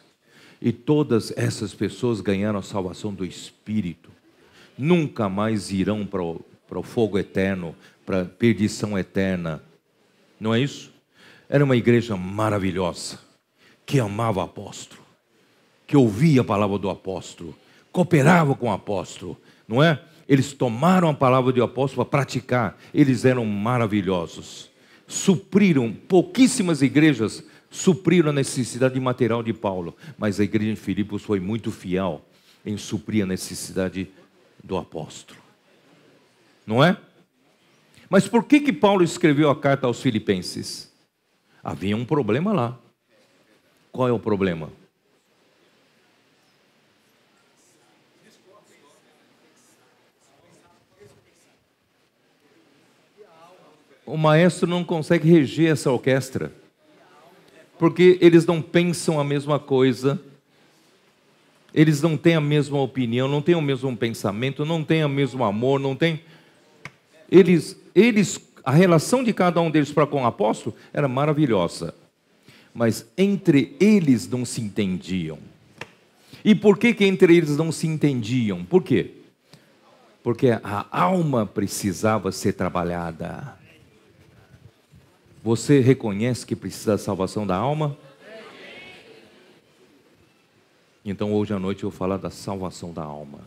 [SPEAKER 1] e todas essas pessoas ganharam a salvação do Espírito. Nunca mais irão para o fogo eterno, para a perdição eterna. Não é isso? Era uma igreja maravilhosa, que amava o apóstolo, que ouvia a palavra do apóstolo, cooperava com o apóstolo, não é? Eles tomaram a palavra do apóstolo para praticar. Eles eram maravilhosos. Supriram, pouquíssimas igrejas supriram a necessidade de material de Paulo, mas a igreja em Filipos foi muito fiel em suprir a necessidade do apóstolo. Não é? Mas por que Paulo escreveu a carta aos Filipenses? Havia um problema lá. Qual é o problema? O maestro não consegue reger essa orquestra, porque eles não pensam a mesma coisa, eles não têm a mesma opinião, não têm o mesmo pensamento, não têm o mesmo amor, não têm... A relação de cada um deles para com o apóstolo era maravilhosa, mas entre eles não se entendiam. E por que entre eles não se entendiam? Por quê? Porque a alma precisava ser trabalhada. Você reconhece que precisa da salvação da alma? Então hoje à noite eu vou falar da salvação da alma.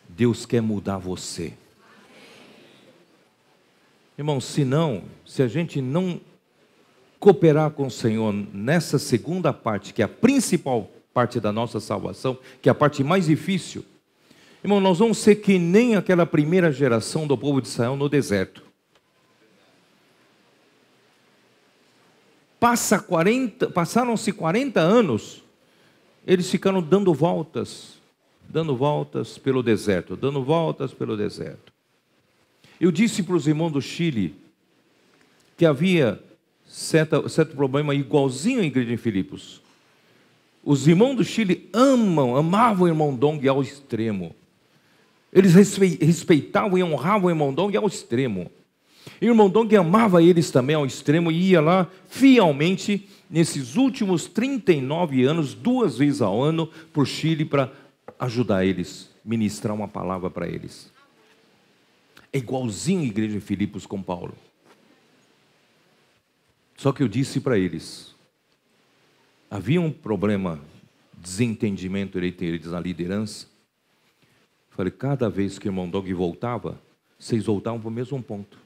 [SPEAKER 1] Deus quer mudar você. Irmão, se a gente não cooperar com o Senhor nessa segunda parte, que é a principal parte da nossa salvação, que é a parte mais difícil, irmão, nós vamos ser que nem aquela primeira geração do povo de Israel no deserto. Passaram-se 40 anos, eles ficaram dando voltas pelo deserto, dando voltas pelo deserto. Eu disse para os irmãos do Chile que havia certo problema igualzinho à igreja em Filipos. Os irmãos do Chile amavam o irmão Dong ao extremo. Eles respeitavam e honravam o irmão Dong ao extremo. E o irmão Dong amava eles também ao extremo e ia lá fielmente, nesses últimos 39 anos, 2 vezes ao ano, para o Chile para ajudar eles, ministrar uma palavra para eles. É igualzinho a igreja em Filipos com Paulo. Só que eu disse para eles, havia um problema, desentendimento entre eles na liderança. Falei, cada vez que o irmão Dong voltava, vocês voltavam para o mesmo ponto.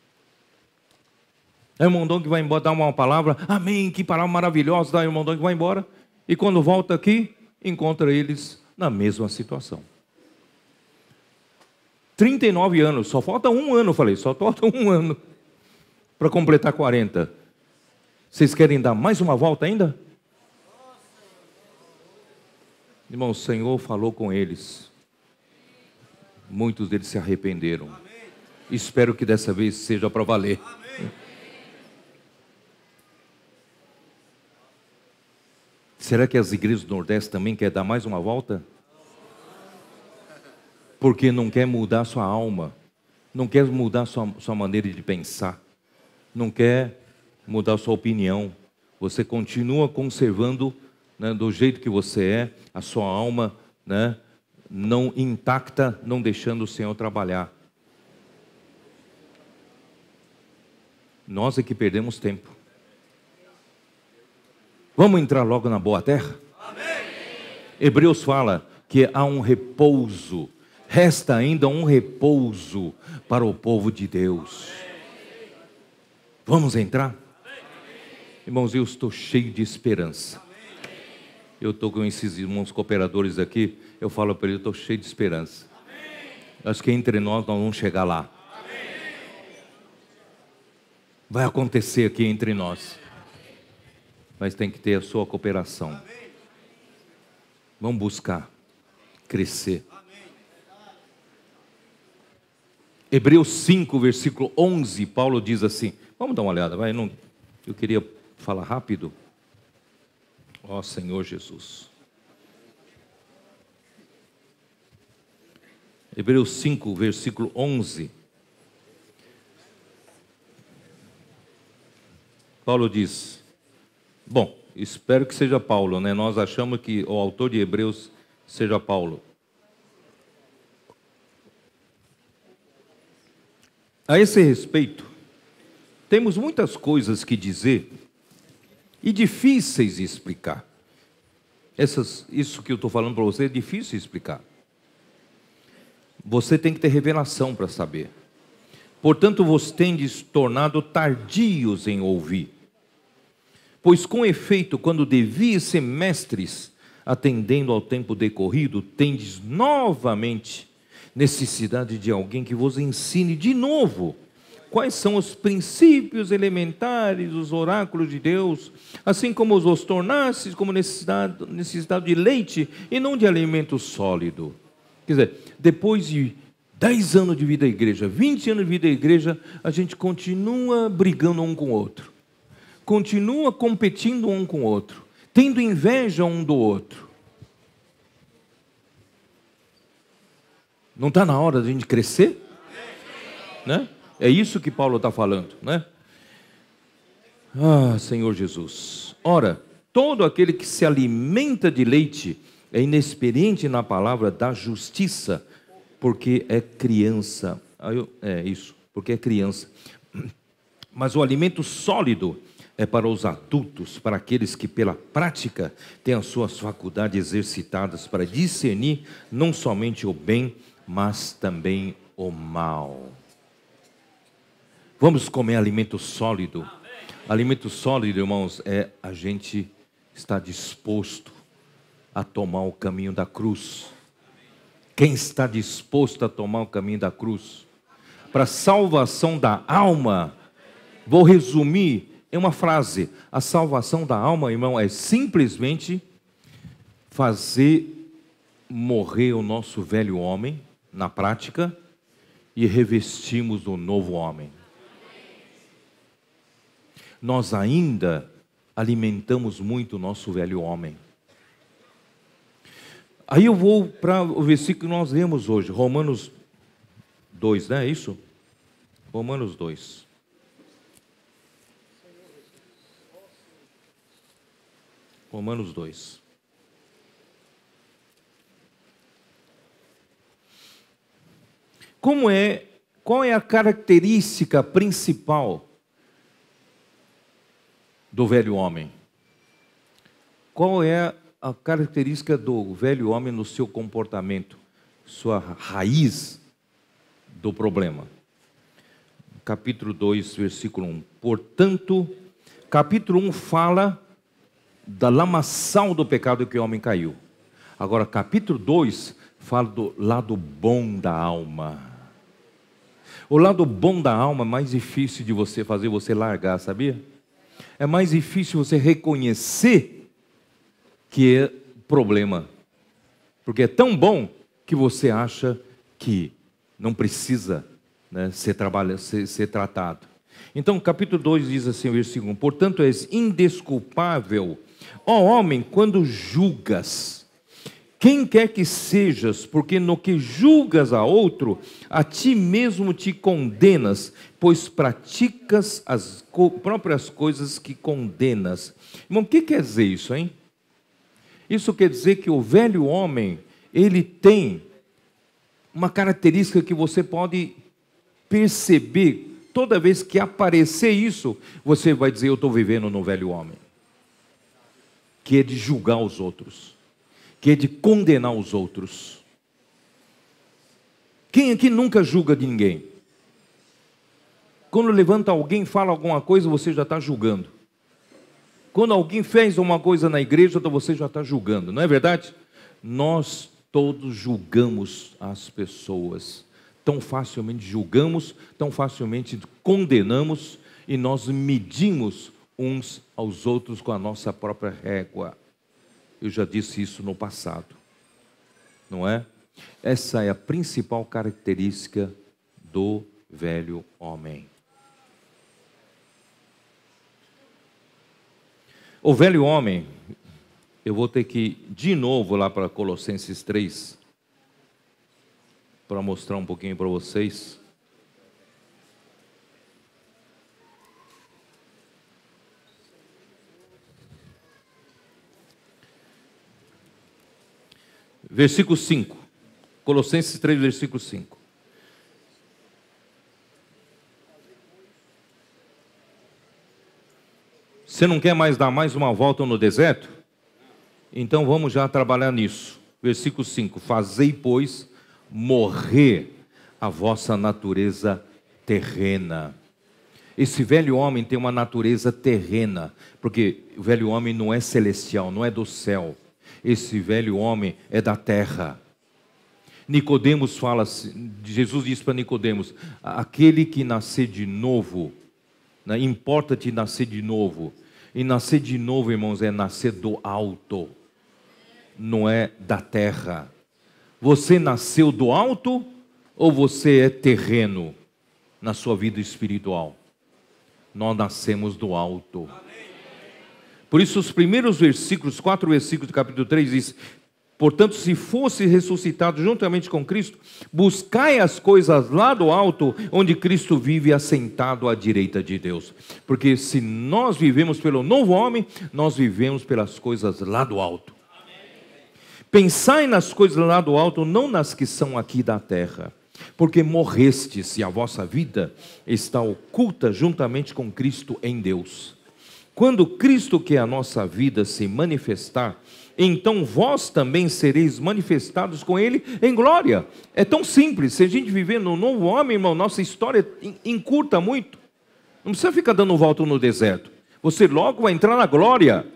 [SPEAKER 1] Aí o irmão Dong vai embora, dá uma palavra, amém, que palavra maravilhosa, daí o irmão Dong vai embora, e quando volta aqui, encontra eles na mesma situação. 39 anos, só falta 1 ano, eu falei, só falta 1 ano para completar 40. Vocês querem dar mais uma volta ainda? Irmão, o Senhor falou com eles. Muitos deles se arrependeram. Espero que dessa vez seja para valer. Será que as igrejas do Nordeste também querem dar mais uma volta? Porque não quer mudar sua alma, não quer mudar sua maneira de pensar, não quer mudar sua opinião. Você continua conservando, né, do jeito que você é, a sua alma, né, não intacta, não deixando o Senhor trabalhar. Nós é que perdemos tempo. Vamos entrar logo na boa terra? Amém. Hebreus fala que há um repouso, resta ainda um repouso para o povo de Deus. Vamos entrar? Irmãos, eu estou cheio de esperança. Eu estou com esses irmãos cooperadores aqui, eu falo para eles, eu estou cheio de esperança. Acho que entre nós vamos chegar lá. Vai acontecer aqui entre nós. Mas tem que ter a sua cooperação. Vamos buscar crescer. Hebreus 5, versículo 11, Paulo diz assim, vamos dar uma olhada, vai, não, eu queria falar rápido. Ó Senhor Jesus. Hebreus 5, versículo 11. Paulo diz, bom, espero que seja Paulo, né? Nós achamos que o autor de Hebreus seja Paulo. A esse respeito, temos muitas coisas que dizer e difíceis de explicar. Isso que eu estou falando para você é difícil de explicar. Você tem que ter revelação para saber. Portanto, vos tendes tornado tardios em ouvir. Pois com efeito, quando devias ser mestres, atendendo ao tempo decorrido, tendes novamente necessidade de alguém que vos ensine de novo quais são os princípios elementares, os oráculos de Deus, assim como os tornastes como necessidade de leite e não de alimento sólido. Quer dizer, depois de 10 anos de vida da igreja, 20 anos de vida da igreja, a gente continua brigando um com o outro, continua competindo um com o outro, tendo inveja um do outro. Não está na hora de a gente crescer? Né? É isso que Paulo está falando, né? Ah, Senhor Jesus. Ora, todo aquele que se alimenta de leite é inexperiente na palavra da justiça, porque é criança. Porque é criança. Mas o alimento sólido é para os adultos, para aqueles que pela prática têm as suas faculdades exercitadas para discernir não somente o bem, mas também o mal. Vamos comer alimento sólido. Alimento sólido, irmãos, é a gente estar disposto a tomar o caminho da cruz. Quem está disposto a tomar o caminho da cruz? Para a salvação da alma, vou resumir em uma frase. A salvação da alma, irmão, é simplesmente fazer morrer o nosso velho homem, na prática, e revestimos do novo homem. Nós ainda alimentamos muito o nosso velho homem. Aí eu vou para o versículo que nós lemos hoje, Romanos 2, não é isso? Romanos 2. Romanos 2. Qual é a característica principal do velho homem? Qual é a característica do velho homem no seu comportamento? Sua raiz do problema. Capítulo 2, versículo 1. Portanto, capítulo 1 fala da lamaçal do pecado que o homem caiu. Agora, capítulo 2 fala do lado bom da alma. O lado bom da alma é mais difícil de você fazer você largar, sabia? É mais difícil você reconhecer que é problema. Porque é tão bom que você acha que não precisa, né, ser tratado. Então, capítulo 2 diz assim, versículo 1. Portanto, és indesculpável, ó homem, quando julgas, quem quer que sejas, porque no que julgas a outro, a ti mesmo te condenas, pois praticas as próprias coisas que condenas. Irmão, o que quer dizer isso, hein? Isso quer dizer que o velho homem, ele tem uma característica que você pode perceber. Toda vez que aparecer isso, você vai dizer, eu estou vivendo no velho homem. Que é de julgar os outros. Que é de condenar os outros. Quem aqui nunca julga de ninguém? Quando levanta alguém e fala alguma coisa, você já está julgando. Quando alguém fez uma coisa na igreja, então você já está julgando, não é verdade? Nós todos julgamos as pessoas. Tão facilmente julgamos, tão facilmente condenamos, e nós medimos uns aos outros com a nossa própria régua. Eu já disse isso no passado, não é? Essa é a principal característica do velho homem. O velho homem, eu vou ter que ir de novo lá para Colossenses 3, para mostrar um pouquinho para vocês. Versículo 5. Colossenses 3, versículo 5. Você não quer mais dar mais uma volta no deserto? Então vamos já trabalhar nisso. Versículo 5. Fazei, pois, morrer a vossa natureza terrena. Esse velho homem tem uma natureza terrena, porque o velho homem não é celestial, não é do céu. Esse velho homem é da terra. Nicodemos fala, Jesus diz para Nicodemos, aquele que nascer de novo, né, importa-te nascer de novo. E nascer de novo, irmãos, é nascer do alto, não é da terra. Você nasceu do alto ou você é terreno na sua vida espiritual? Nós nascemos do alto. Por isso os primeiros versículos, 4 versículos do capítulo 3 diz: portanto, se fosse ressuscitado juntamente com Cristo, buscai as coisas lá do alto, onde Cristo vive assentado à direita de Deus. Porque se nós vivemos pelo novo homem, nós vivemos pelas coisas lá do alto. Pensai nas coisas lá do alto, não nas que são aqui da terra. Porque morrestes e a vossa vida está oculta juntamente com Cristo em Deus. Quando Cristo, que é a nossa vida, se manifestar, então vós também sereis manifestados com Ele em glória. É tão simples. Se a gente viver no novo homem, irmão, nossa história encurta muito. Não precisa ficar dando volta no deserto. Você logo vai entrar na glória.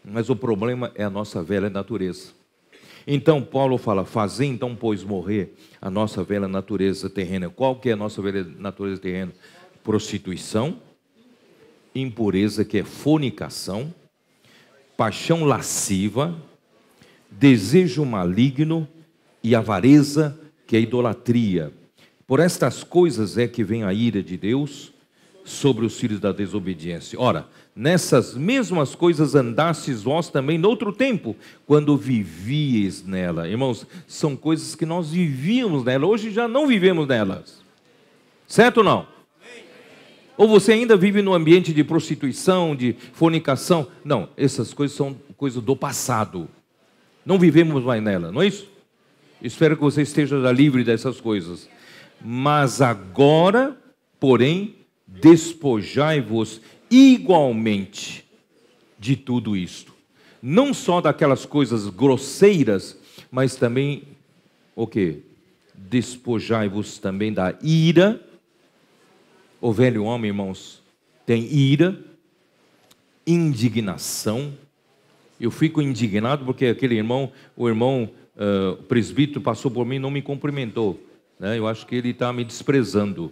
[SPEAKER 1] Mas o problema é a nossa velha natureza. Então Paulo fala, fazei então, pois, morrer a nossa velha natureza terrena. Qual que é a nossa velha natureza terrena? Prostituição, impureza, que é fornicação, paixão lasciva, desejo maligno e avareza, que é idolatria. Por estas coisas é que vem a ira de Deus sobre os filhos da desobediência. Ora, nessas mesmas coisas andastes vós também noutro tempo, quando vivieis nela. Irmãos, são coisas que nós vivíamos nela, hoje já não vivemos nelas. Certo ou não? Ou você ainda vive no ambiente de prostituição, de fornicação? Não, essas coisas são coisas do passado. Não vivemos mais nela, não é isso? Espero que você esteja já livre dessas coisas. Mas agora, porém, despojai-vos igualmente de tudo isto. Não só daquelas coisas grosseiras, mas também, o quê? Despojai-vos também da ira. O velho homem, irmãos, tem ira, indignação. Eu fico indignado porque aquele irmão, o presbítero passou por mim e não me cumprimentou, né? Eu acho que ele está me desprezando.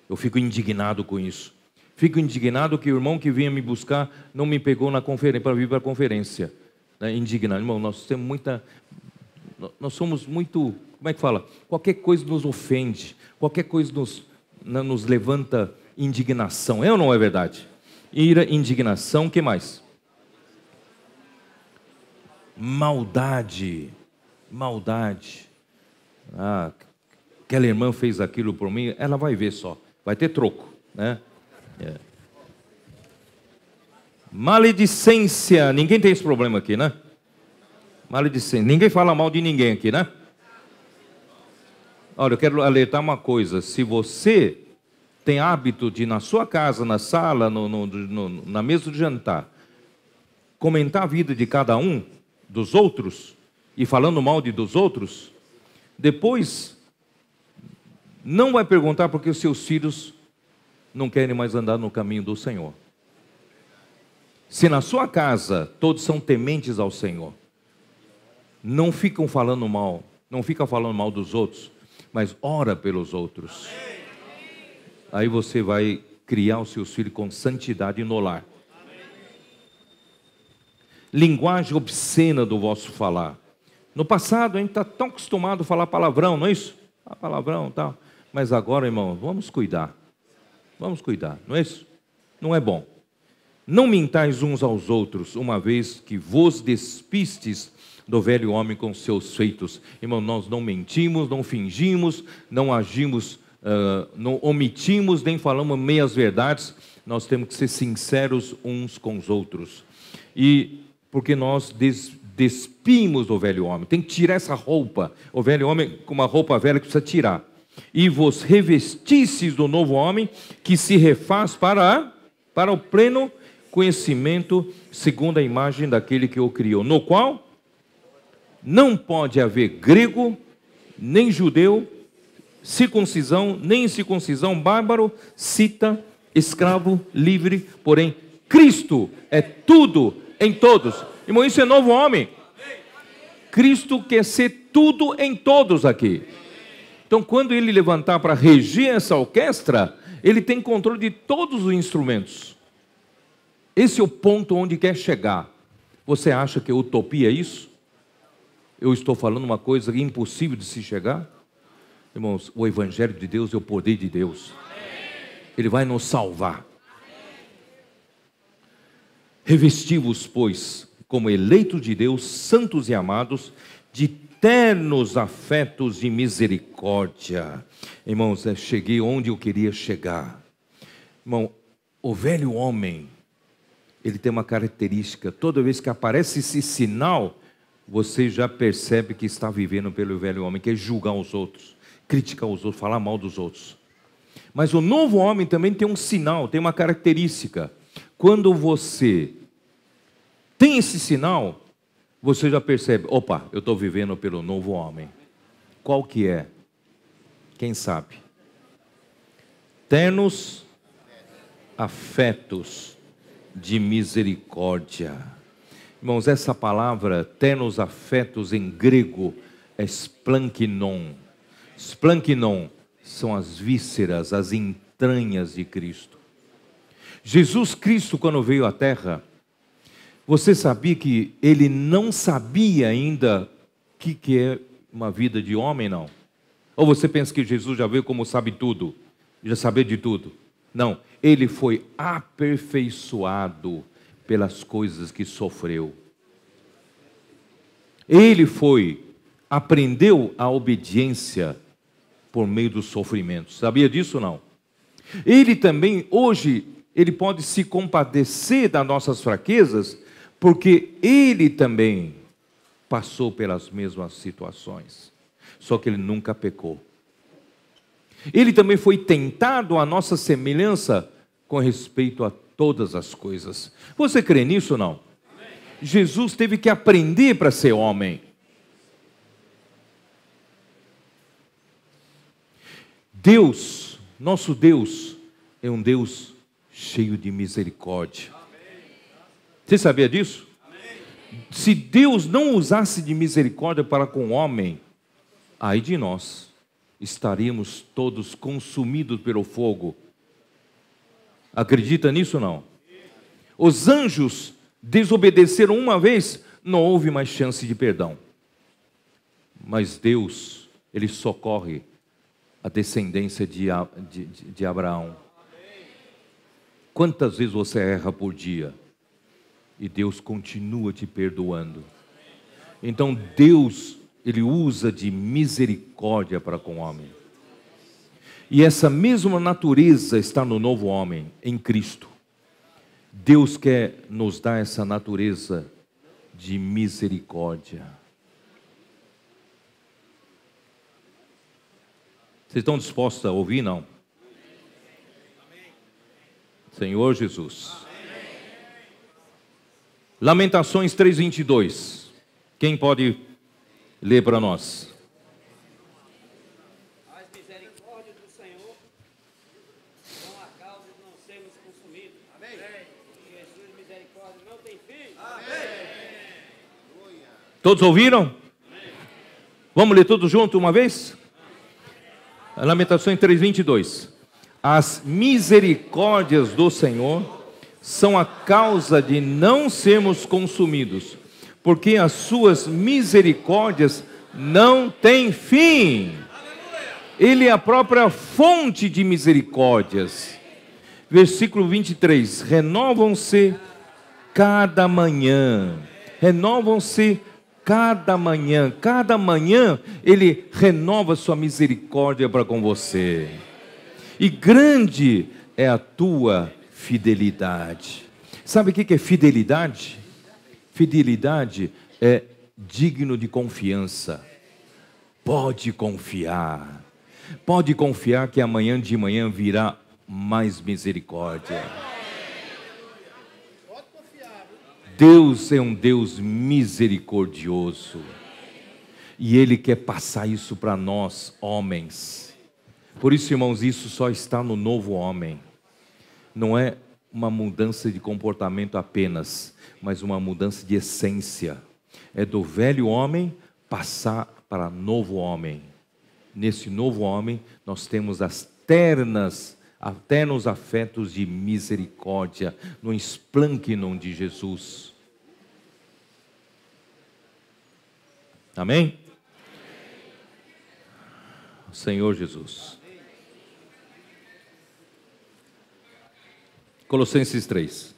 [SPEAKER 1] Eu fico indignado com isso. Fico indignado que o irmão que vinha me buscar não me pegou na conferência, para vir para a conferência, né? Indignado. Irmão, nós somos muito, como é que fala? Qualquer coisa nos ofende, qualquer coisa nos levanta indignação. É ou não é verdade? Ira, indignação, o que mais? Maldade. Ah, aquela irmã fez aquilo por mim, ela vai ver só, vai ter troco, né? Maledicência, ninguém tem esse problema aqui, né? Maledicência, ninguém fala mal de ninguém aqui, né? Olha, eu quero alertar uma coisa, se você tem hábito de, na sua casa, na sala, na mesa de jantar, comentar a vida de cada um, dos outros, e falando mal dos outros, depois não vai perguntar porque os seus filhos não querem mais andar no caminho do Senhor. Se na sua casa todos são tementes ao Senhor, não ficam falando mal, não fica falando mal dos outros, mas ora pelos outros. Aí você vai criar os seus filhos com santidade no lar. Linguagem obscena do vosso falar. No passado a gente está tão acostumado a falar palavrão, não é isso? Palavrão e tal. Mas agora, irmão, vamos cuidar, não é isso? Não é bom. Não mintais uns aos outros, uma vez que vos despistes do velho homem com seus feitos. Irmão, nós não mentimos, não fingimos, não agimos, não omitimos, nem falamos meias verdades. Nós temos que ser sinceros uns com os outros. E porque nós despimos do velho homem, tem que tirar essa roupa. O velho homem com uma roupa velha que precisa tirar. E vos revestistes do novo homem, que se refaz para o pleno conhecimento, segundo a imagem daquele que o criou, no qual não pode haver grego, nem judeu, circuncisão, nem incircuncisão, bárbaro, cita, escravo, livre, porém Cristo é tudo em todos. Irmão, isso é novo homem. Cristo quer ser tudo em todos aqui. Então, quando ele levantar para reger essa orquestra, ele tem controle de todos os instrumentos. Esse é o ponto onde quer chegar. Você acha que utopia é isso? Eu estou falando uma coisa impossível de se chegar? Irmãos, o Evangelho de Deus é o poder de Deus. Ele vai nos salvar. Revesti-vos, pois, como eleitos de Deus, santos e amados, de ternos afetos de misericórdia. Irmãos, cheguei onde eu queria chegar. Irmão, o velho homem, ele tem uma característica: toda vez que aparece esse sinal, você já percebe que está vivendo pelo velho homem, que é julgar os outros, criticar os outros, falar mal dos outros. Mas o novo homem também tem um sinal, tem uma característica. Quando você tem esse sinal, você já percebe: opa, eu estou vivendo pelo novo homem. Qual que é? Quem sabe? Ternos afetos de misericórdia. Irmãos, essa palavra, ternos afetos, em grego, é splankinon. Splankinon são as vísceras, as entranhas de Cristo. Jesus Cristo, quando veio à terra, você sabia que ele não sabia ainda o que é uma vida de homem, não? Ou você pensa que Jesus já veio como sabe tudo, já sabia de tudo? Não, ele foi aperfeiçoado pelas coisas que sofreu. Ele aprendeu a obediência por meio dos sofrimentos. Sabia disso ou não? Ele também, hoje, ele pode se compadecer das nossas fraquezas, porque ele também passou pelas mesmas situações, só que ele nunca pecou. Ele também foi tentado à nossa semelhança com respeito a todas as coisas. Você crê nisso ou não? Amém. Jesus teve que aprender para ser homem. Deus, nosso Deus, é um Deus cheio de misericórdia. Você sabia disso? Amém. Se Deus não usasse de misericórdia para com o homem, ai de nós, estaríamos todos consumidos pelo fogo. Acredita nisso ou não? Os anjos desobedeceram uma vez, não houve mais chance de perdão. Mas Deus, ele socorre a descendência de Abraão. Quantas vezes você erra por dia? E Deus continua te perdoando. Então Deus, ele usa de misericórdia para com o homem. E essa mesma natureza está no novo homem, em Cristo. Deus quer nos dar essa natureza de misericórdia. Vocês estão dispostos a ouvir, não? Senhor Jesus. Lamentações 3:22. Quem pode ler para nós?
[SPEAKER 2] As misericórdias do Senhor são a causa de não sermos consumidos. Amém. Jesus, misericórdia não tem fim. Amém.
[SPEAKER 1] Todos ouviram? Amém. Vamos ler tudo junto uma vez? Lamentações 3:22. As misericórdias do Senhor são a causa de não sermos consumidos, porque as suas misericórdias não têm fim. Ele é a própria fonte de misericórdias. Versículo 23, renovam-se cada manhã. Renovam-se cada manhã. Cada manhã Ele renova sua misericórdia para com você. E grande é a tua fidelidade. Sabe o que é fidelidade? Fidelidade é digno de confiança. Pode confiar. Pode confiar que amanhã de manhã virá mais misericórdia. Deus é um Deus misericordioso. E Ele quer passar isso para nós, homens. Por isso, irmãos, isso só está no novo homem. Não é uma mudança de comportamento apenas, mas uma mudança de essência. É do velho homem passar para novo homem. Nesse novo homem, nós temos as ternos afetos de misericórdia, no esplêndido de Jesus. Amém? Senhor Jesus. Colossenses 3.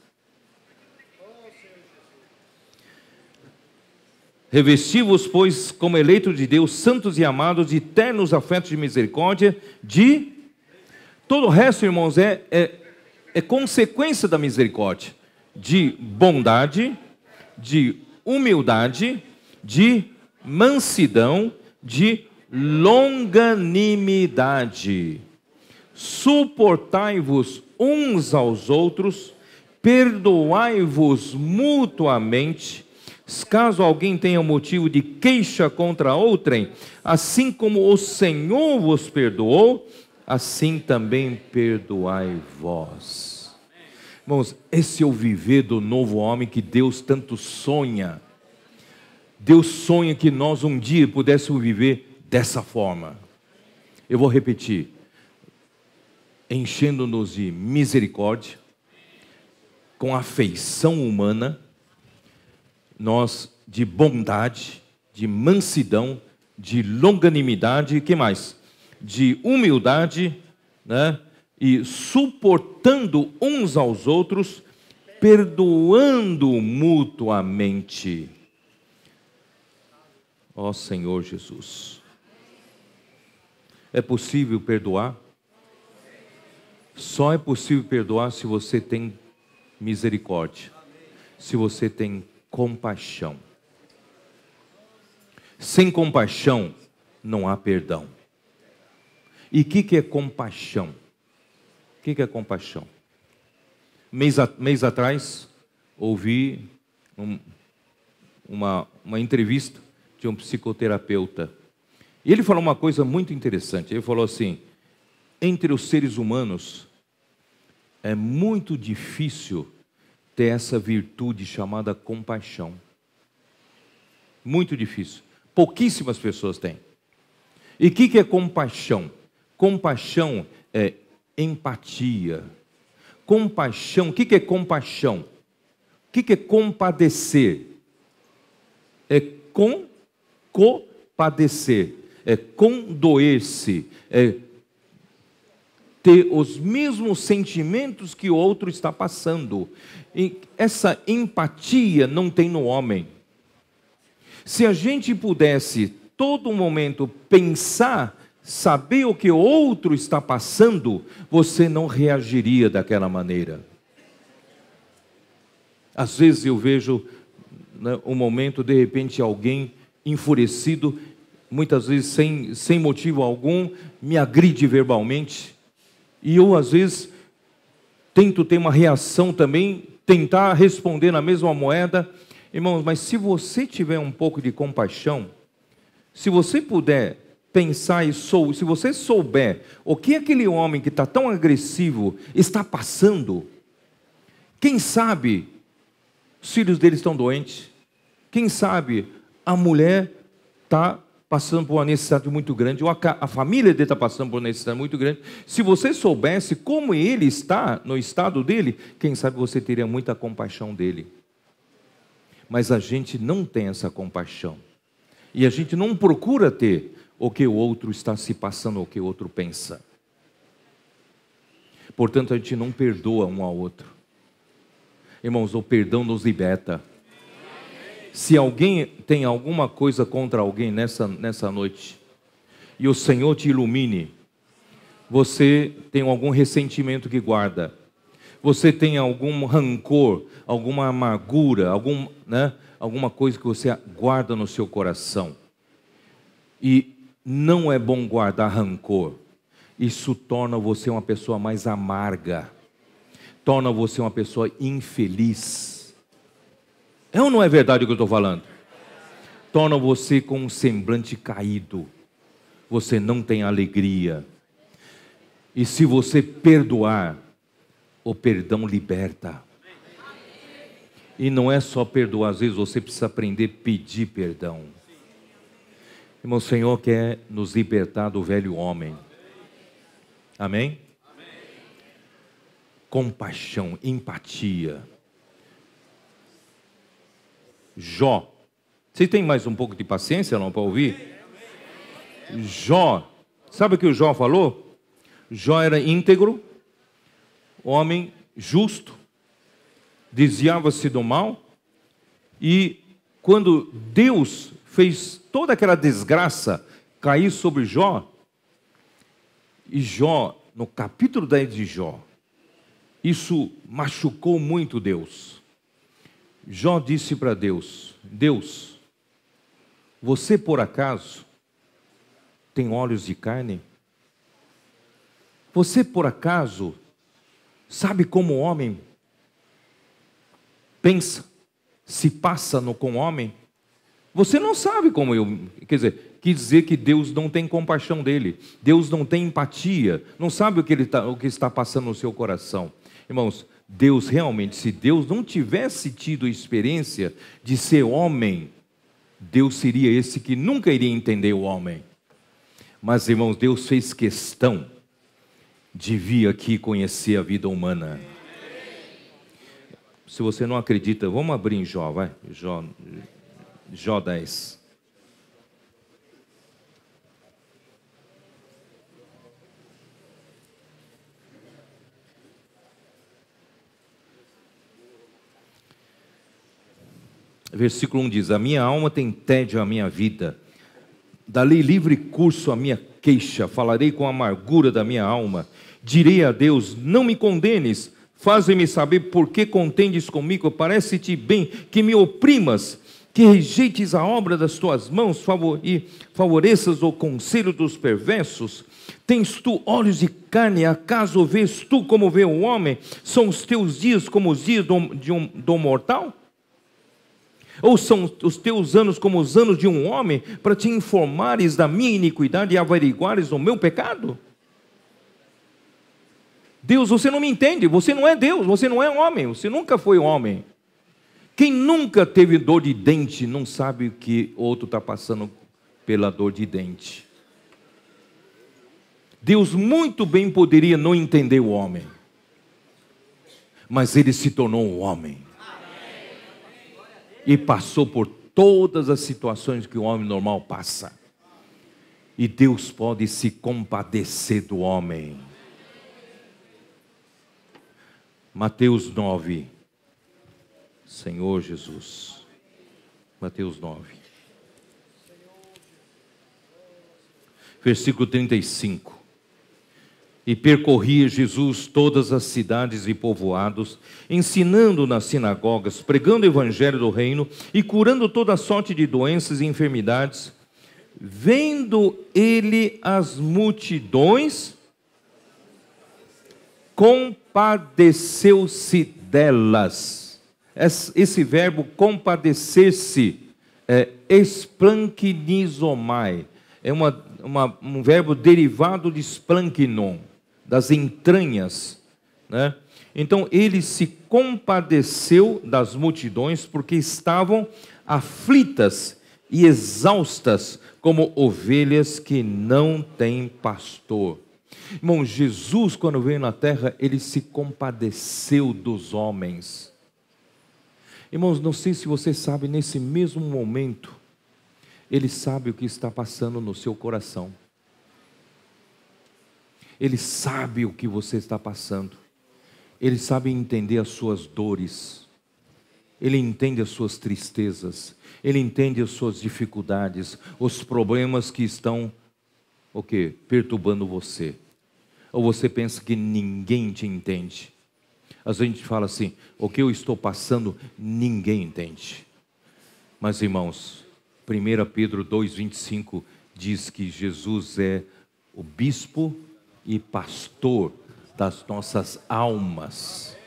[SPEAKER 1] Revesti-vos, pois, como eleitos de Deus, santos e amados, de ternos afetos de misericórdia, de... Todo o resto, irmãos, é consequência da misericórdia. De bondade, de humildade, de mansidão, de longanimidade. Suportai-vos uns aos outros, perdoai-vos mutuamente, caso alguém tenha motivo de queixa contra outrem, assim como o Senhor vos perdoou, assim também perdoai vós. Irmãos, esse é o viver do novo homem que Deus tanto sonha. Deus sonha que nós um dia pudéssemos viver dessa forma. Eu vou repetir. Enchendo-nos de misericórdia, com afeição humana, nós de bondade, de mansidão, de longanimidade, e que mais? De humildade, né? E suportando uns aos outros, perdoando mutuamente. Ó Senhor Jesus. É possível perdoar? Só é possível perdoar se você tem misericórdia, se você tem compaixão. Sem compaixão não há perdão. E o que é compaixão? O que é compaixão? Mês atrás, ouvi uma entrevista de um psicoterapeuta. E ele falou uma coisa muito interessante. Ele falou assim: entre os seres humanos, é muito difícil ter essa virtude chamada compaixão. Muito difícil. Pouquíssimas pessoas têm. E o que é compaixão? Compaixão é empatia. Compaixão, o que é compaixão? O que é compadecer? É compadecer, é condoer-se, é ter os mesmos sentimentos que o outro está passando. E essa empatia não tem no homem. Se a gente pudesse, todo momento, pensar, saber o que o outro está passando, você não reagiria daquela maneira. Às vezes eu vejo, né, um momento, de repente, alguém enfurecido, muitas vezes sem motivo algum, me agride verbalmente. E eu, às vezes, tento ter uma reação também, tentar responder na mesma moeda. Irmãos, mas se você tiver um pouco de compaixão, se você puder pensar se você souber o que aquele homem que está tão agressivo está passando, quem sabe os filhos dele estão doentes, quem sabe a mulher está passando por uma necessidade muito grande, ou a família dele está passando por uma necessidade muito grande. Se você soubesse como ele está no estado dele, quem sabe você teria muita compaixão dele. Mas a gente não tem essa compaixão. E a gente não procura ter. o que o outro está se passando, o que o outro pensa. Portanto, a gente não perdoa um ao outro. Irmãos, o perdão nos liberta. Se alguém tem alguma coisa contra alguém nessa noite, e o Senhor te ilumine, você tem algum ressentimento que guarda, você tem algum rancor, alguma amargura, alguma coisa que você guarda no seu coração, e não é bom guardar rancor. Isso torna você uma pessoa mais amarga, torna você uma pessoa infeliz. É ou não é verdade o que eu estou falando? Torna você com um semblante caído, você não tem alegria. E se você perdoar, o perdão liberta. E não é só perdoar, às vezes você precisa aprender a pedir perdão. Irmão, o Senhor quer nos libertar do velho homem. Amém? Compaixão, empatia. Jó. Você tem mais um pouco de paciência não para ouvir? Jó. Sabe o que o Jó falou? Jó era íntegro, homem justo, desviava-se do mal, e quando Deus fez toda aquela desgraça cair sobre Jó, e Jó, no capítulo 10 de Jó, isso machucou muito Deus. Jó disse para Deus: Deus, você por acaso tem olhos de carne? Você por acaso sabe como o homem pensa, se passa com o homem? Você não sabe como eu... quer dizer que Deus não tem compaixão dele, Deus não tem empatia, não sabe o que está passando no seu coração. Irmãos, Deus realmente, se Deus não tivesse tido a experiência de ser homem, Deus seria esse que nunca iria entender o homem. Mas, irmãos, Deus fez questão de vir aqui conhecer a vida humana. Se você não acredita, vamos abrir em Jó, vai. Jó 10. Versículo 1 diz: a minha alma tem tédio à minha vida, dá-lhe livre curso à minha queixa, falarei com a amargura da minha alma, direi a Deus, não me condenes, faze-me saber por que contendes comigo, parece-te bem que me oprimas, que rejeites a obra das tuas mãos e favoreças o conselho dos perversos. Tens tu olhos de carne, acaso vês tu como vê o homem? São os teus dias como os dias do mortal? Ou são os teus anos como os anos de um homem, para te informares da minha iniquidade e averiguares o meu pecado? Deus, você não me entende, você não é Deus, você não é homem, você nunca foi homem. Quem nunca teve dor de dente não sabe o que outro está passando pela dor de dente. Deus muito bem poderia não entender o homem, mas ele se tornou um homem. E passou por todas as situações que o homem normal passa. E Deus pode se compadecer do homem. Mateus 9. Senhor Jesus. Mateus 9. Versículo 35. E percorria Jesus todas as cidades e povoados, ensinando nas sinagogas, pregando o evangelho do reino e curando toda sorte de doenças e enfermidades. Vendo ele as multidões, compadeceu-se delas. Esse verbo compadecer-se é esplanquinizomai, é um verbo derivado de splanquinon, das entranhas, né? Então ele se compadeceu das multidões, porque estavam aflitas e exaustas como ovelhas que não têm pastor. Irmão, Jesus, quando veio na terra, ele se compadeceu dos homens. Irmãos, não sei se você sabe, nesse mesmo momento, Ele sabe o que está passando no seu coração. Ele sabe o que você está passando. Ele sabe entender as suas dores. Ele entende as suas tristezas. Ele entende as suas dificuldades, os problemas que estão, o quê? Perturbando você. Ou você pensa que ninguém te entende. Às vezes a gente fala assim, o que eu estou passando, ninguém entende. Mas irmãos, 1 Pedro 2,25 diz que Jesus é o bispo e pastor das nossas almas.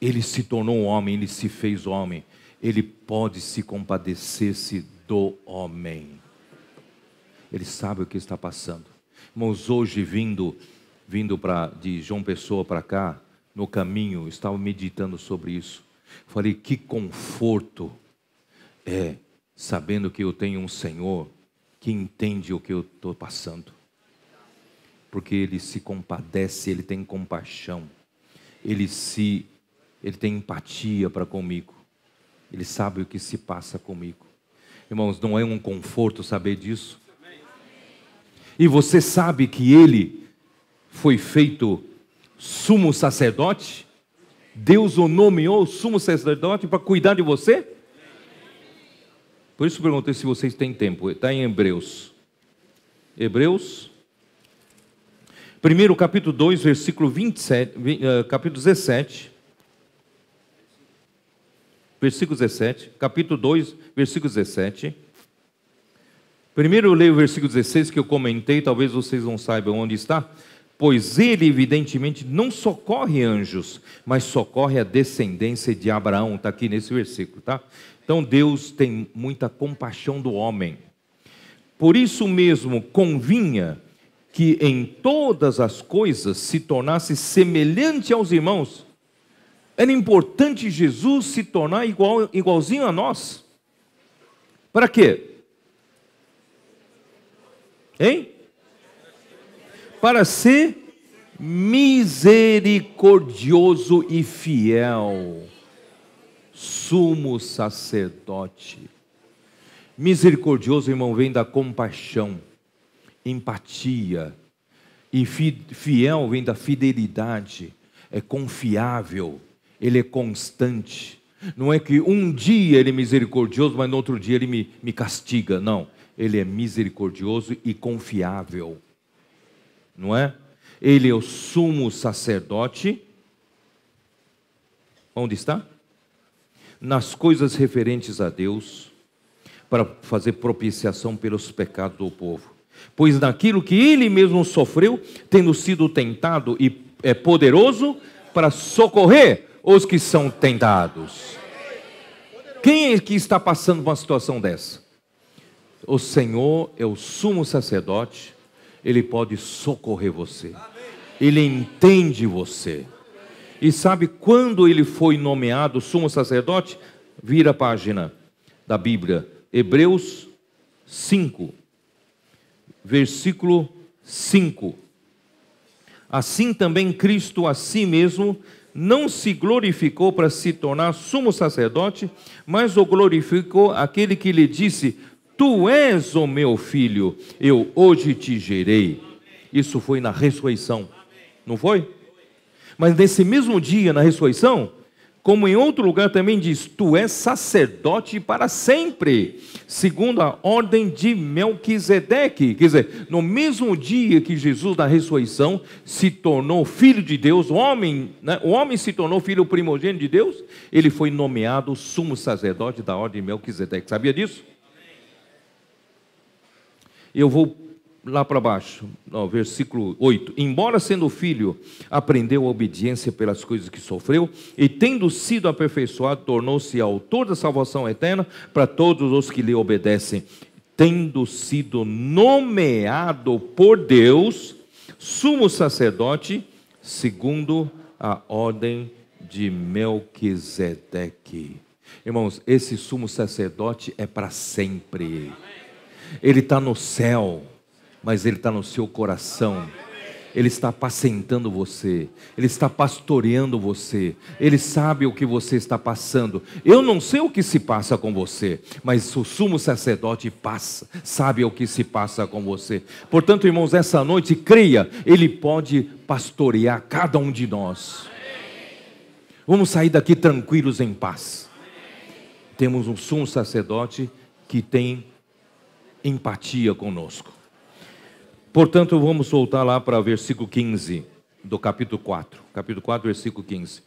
[SPEAKER 1] Ele se tornou um homem, ele se fez homem. Ele pode se compadecer-se do homem. Ele sabe o que está passando. Irmãos, hoje vindo de João Pessoa para cá, no caminho, estava meditando sobre isso. Falei, que conforto é sabendo que eu tenho um Senhor que entende o que eu estou passando. Porque Ele se compadece, Ele tem compaixão. Ele tem empatia para comigo. Ele sabe o que se passa comigo. Irmãos, não é um conforto saber disso? E você sabe que Ele foi feito sumo sacerdote? Deus o nomeou sumo sacerdote para cuidar de você? Por isso perguntei se vocês têm tempo. Está em Hebreus. Hebreus. Primeiro capítulo 2, versículo 27, capítulo 17. Versículo 17. Capítulo 2, versículo 17. Primeiro eu leio o versículo 16 que eu comentei, talvez vocês não saibam onde está. Pois ele evidentemente não socorre anjos, mas socorre a descendência de Abraão. Está aqui nesse versículo, tá? Então Deus tem muita compaixão do homem. Por isso mesmo convinha que em todas as coisas se tornasse semelhante aos irmãos. Era importante Jesus se tornar igualzinho a nós. Para quê? Hein? Para ser misericordioso e fiel, sumo sacerdote. Misericordioso, irmão, vem da compaixão, empatia, e fiel vem da fidelidade, é confiável, ele é constante. Não é que um dia ele é misericordioso, mas no outro dia ele me castiga, não. Ele é misericordioso e confiável. Não é? Ele é o sumo sacerdote. Onde está? Nas coisas referentes a Deus, para fazer propiciação pelos pecados do povo. Pois naquilo que ele mesmo sofreu, tendo sido tentado, e é poderoso para socorrer os que são tentados. Quem é que está passando por uma situação dessa? O Senhor é o sumo sacerdote. Ele pode socorrer você. Ele entende você. E sabe quando ele foi nomeado sumo sacerdote? Vira a página da Bíblia. Hebreus 5. Versículo 5. Assim também Cristo a si mesmo não se glorificou para se tornar sumo sacerdote, mas o glorificou aquele que lhe disse: Tu és o meu filho, eu hoje te gerei. Isso foi na ressurreição, não foi? Mas nesse mesmo dia, na ressurreição, como em outro lugar também diz: Tu és sacerdote para sempre, segundo a ordem de Melquisedeque. Quer dizer, no mesmo dia que Jesus, na ressurreição, se tornou filho de Deus, o homem se tornou filho primogênito de Deus, ele foi nomeado sumo sacerdote da ordem de Melquisedeque. Sabia disso? Eu vou lá para baixo, no versículo 8. Embora sendo filho, aprendeu a obediência pelas coisas que sofreu, e tendo sido aperfeiçoado, tornou-se autor da salvação eterna para todos os que lhe obedecem. Tendo sido nomeado por Deus, sumo sacerdote, segundo a ordem de Melquisedeque. Irmãos, esse sumo sacerdote é para sempre. Ele está no céu, mas ele está no seu coração. Ele está apacentando você, Ele está pastoreando você, Ele sabe o que você está passando. Eu não sei o que se passa com você, mas o sumo sacerdote sabe o que se passa com você. Portanto, irmãos, essa noite, creia, Ele pode pastorear cada um de nós. Vamos sair daqui tranquilos em paz. Temos um sumo sacerdote que tem empatia conosco. Portanto, vamos voltar lá para o versículo 15 do capítulo 4. Capítulo 4, versículo 15.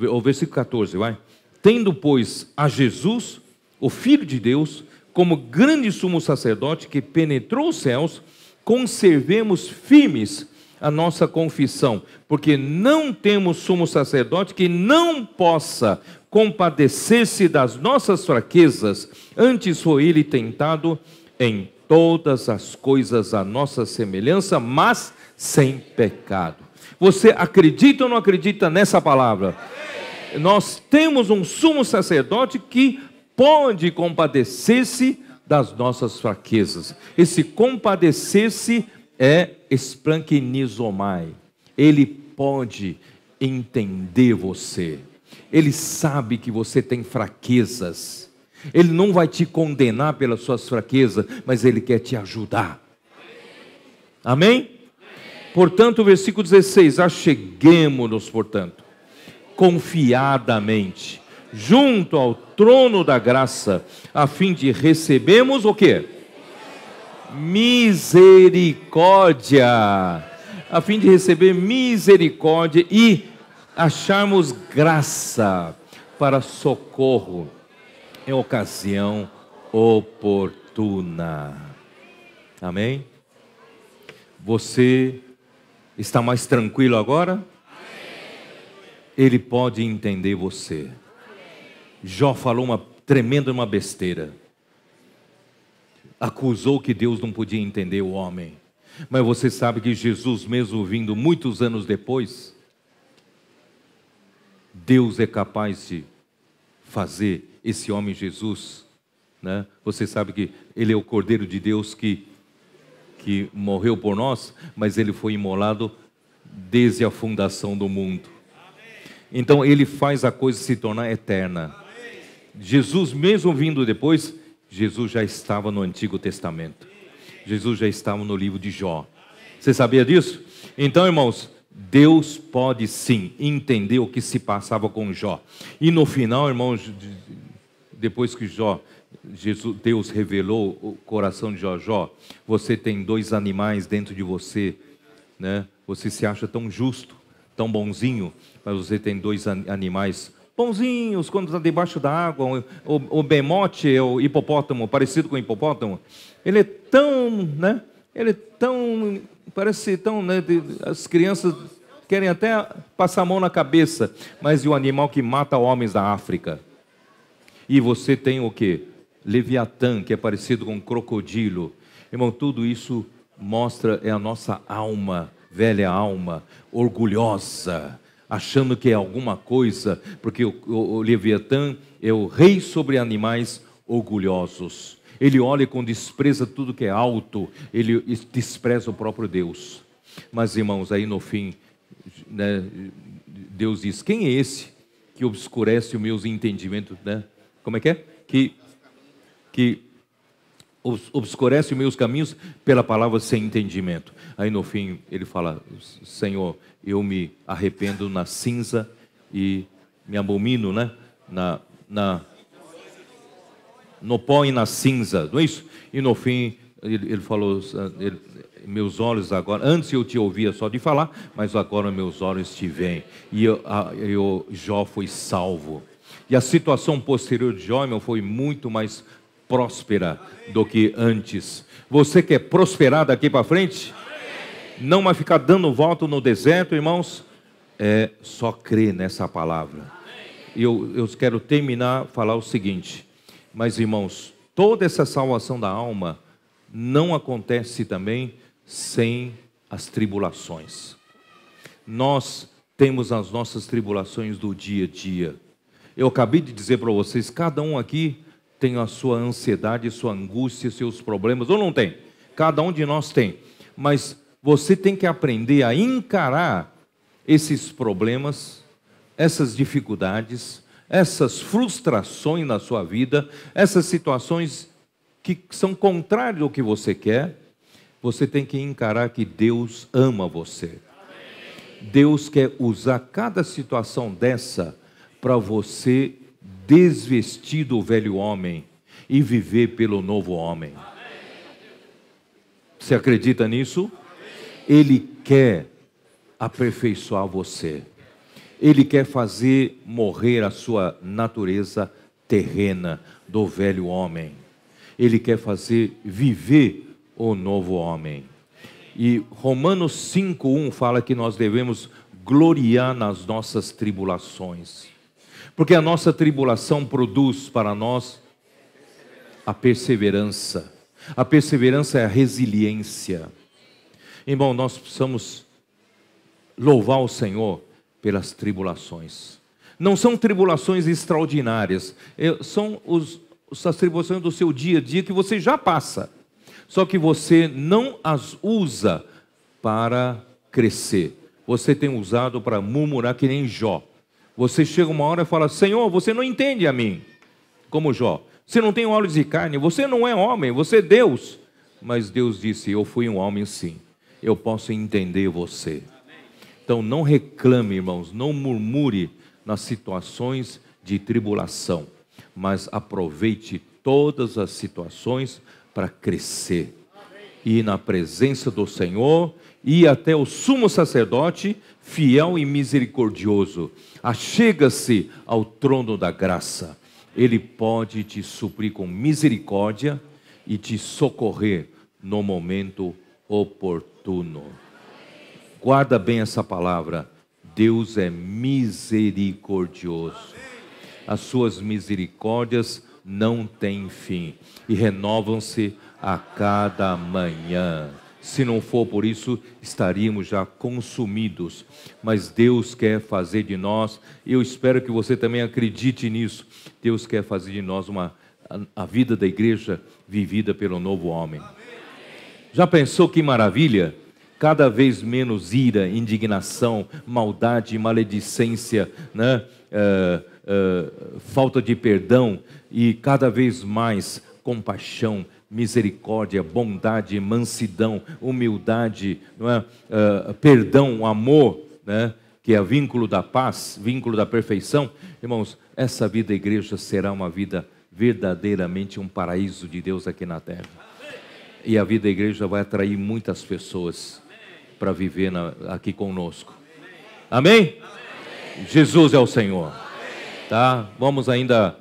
[SPEAKER 1] O versículo 14, vai. Tendo, pois, a Jesus, o Filho de Deus, como grande sumo sacerdote que penetrou os céus, conservemos firmes a nossa confissão, porque não temos sumo sacerdote que não possa compadecer-se das nossas fraquezas, antes foi ele tentado em todas as coisas à nossa semelhança, mas sem pecado. Você acredita ou não acredita nessa palavra? Amém. Nós temos um sumo sacerdote que pode compadecer-se das nossas fraquezas. Esse compadecer-se é esplanquenizomai. Ele pode entender você. Ele sabe que você tem fraquezas. Ele não vai te condenar pelas suas fraquezas, mas Ele quer te ajudar. Amém? Portanto, o versículo 16: acheguemo-nos, portanto, confiadamente, junto ao trono da graça, a fim de recebermos o quê? Misericórdia. A fim de receber misericórdia e acharmos graça para socorro em ocasião oportuna. Amém? Você está mais tranquilo agora? Ele pode entender você. Jó falou uma tremenda besteira. Acusou que Deus não podia entender o homem. Mas você sabe que Jesus, mesmo vindo muitos anos depois, Deus é capaz de fazer esse homem Jesus, né? Você sabe que Ele é o Cordeiro de Deus que morreu por nós, mas Ele foi imolado desde a fundação do mundo. Então Ele faz a coisa se tornar eterna. Jesus, mesmo vindo depois, Jesus já estava no Antigo Testamento. Jesus já estava no livro de Jó. Você sabia disso? Então, irmãos, Deus pode sim entender o que se passava com Jó. E no final, irmãos, depois que Deus revelou o coração de Jó, você tem 2 animais dentro de você, né? Você se acha tão justo, tão bonzinho, mas você tem 2 animais bonzinhos quando está debaixo da água. O bemote é o hipopótamo, parecido com o hipopótamo. Ele é tão, né? Ele é tão, parece tão, né? As crianças querem até passar a mão na cabeça, mas e o animal que mata homens da África? E você tem o quê? Leviatã, que é parecido com um crocodilo. Irmão, tudo isso mostra, é a nossa alma, velha alma, orgulhosa, achando que é alguma coisa, porque o Leviatã é o rei sobre animais orgulhosos. Ele olha com desprezo tudo que é alto, ele despreza o próprio Deus. Mas, irmãos, aí no fim, né, Deus diz: quem é esse que obscurece os meus entendimentos, né? Como é que é? Que obscurece os meus caminhos pela palavra sem entendimento. Aí no fim ele fala: Senhor, eu me arrependo na cinza e me abomino, né? No pó e na cinza, não é isso? E no fim ele falou: meus olhos agora, antes eu te ouvia só de falar, mas agora meus olhos te veem. E Jó foi salvo. E a situação posterior de Jó, irmão, foi muito mais próspera do que antes. Você quer prosperar daqui para frente? Não vai ficar dando volta no deserto, irmãos? É só crer nessa palavra. Eu quero terminar, falar o seguinte. Mas, irmãos, toda essa salvação da alma não acontece também sem as tribulações. Nós temos as nossas tribulações do dia a dia. Eu acabei de dizer para vocês, cada um aqui tem a sua ansiedade, sua angústia, seus problemas, ou não tem? Cada um de nós tem. Mas você tem que aprender a encarar esses problemas, essas dificuldades, essas frustrações na sua vida, essas situações que são contrárias ao que você quer. Você tem que encarar que Deus ama você. Deus quer usar cada situação dessa para você desvestir do velho homem e viver pelo novo homem. Você acredita nisso? Ele quer aperfeiçoar você. Ele quer fazer morrer a sua natureza terrena do velho homem. Ele quer fazer viver o novo homem. E Romanos 5:1 fala que nós devemos gloriar nas nossas tribulações. Porque a nossa tribulação produz para nós a perseverança. A perseverança é a resiliência. Irmão, nós precisamos louvar o Senhor pelas tribulações. Não são tribulações extraordinárias, são as tribulações do seu dia a dia que você já passa. Só que você não as usa para crescer. Você tem usado para murmurar que nem Jó. Você chega uma hora e fala: Senhor, você não entende a mim, como Jó. Você não tem olhos de carne, você não é homem, você é Deus. Mas Deus disse: eu fui um homem sim, eu posso entender você. Então não reclame, irmãos, não murmure nas situações de tribulação, mas aproveite todas as situações para crescer. Ir na presença do Senhor, ir até o sumo sacerdote, fiel e misericordioso. Achega-se ao trono da graça. Ele pode te suprir com misericórdia e te socorrer no momento oportuno. Guarda bem essa palavra. Deus é misericordioso. As suas misericórdias não têm fim e renovam-se a cada manhã. Se não for por isso, estaríamos já consumidos. Mas Deus quer fazer de nós, eu espero que você também acredite nisso. Deus quer fazer de nós a vida da igreja vivida pelo novo homem. Já pensou que maravilha? Cada vez menos ira, indignação, maldade, maledicência, né? Falta de perdão, e cada vez mais compaixão, misericórdia, bondade, mansidão, humildade, não é? Perdão, amor, né? Que é vínculo da paz, vínculo da perfeição. Irmãos, essa vida da igreja será uma vida verdadeiramente um paraíso de Deus aqui na terra. E a vida da igreja vai atrair muitas pessoas para viver aqui conosco. Amém? Jesus é o Senhor. Tá? Vamos ainda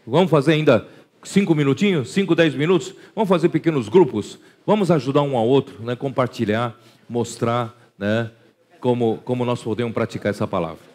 [SPEAKER 1] vamos fazer ainda 5 minutinhos, 5, 10 minutos. Vamos fazer pequenos grupos. Vamos ajudar um ao outro, né? Compartilhar, mostrar, né? Como nós podemos praticar essa palavra.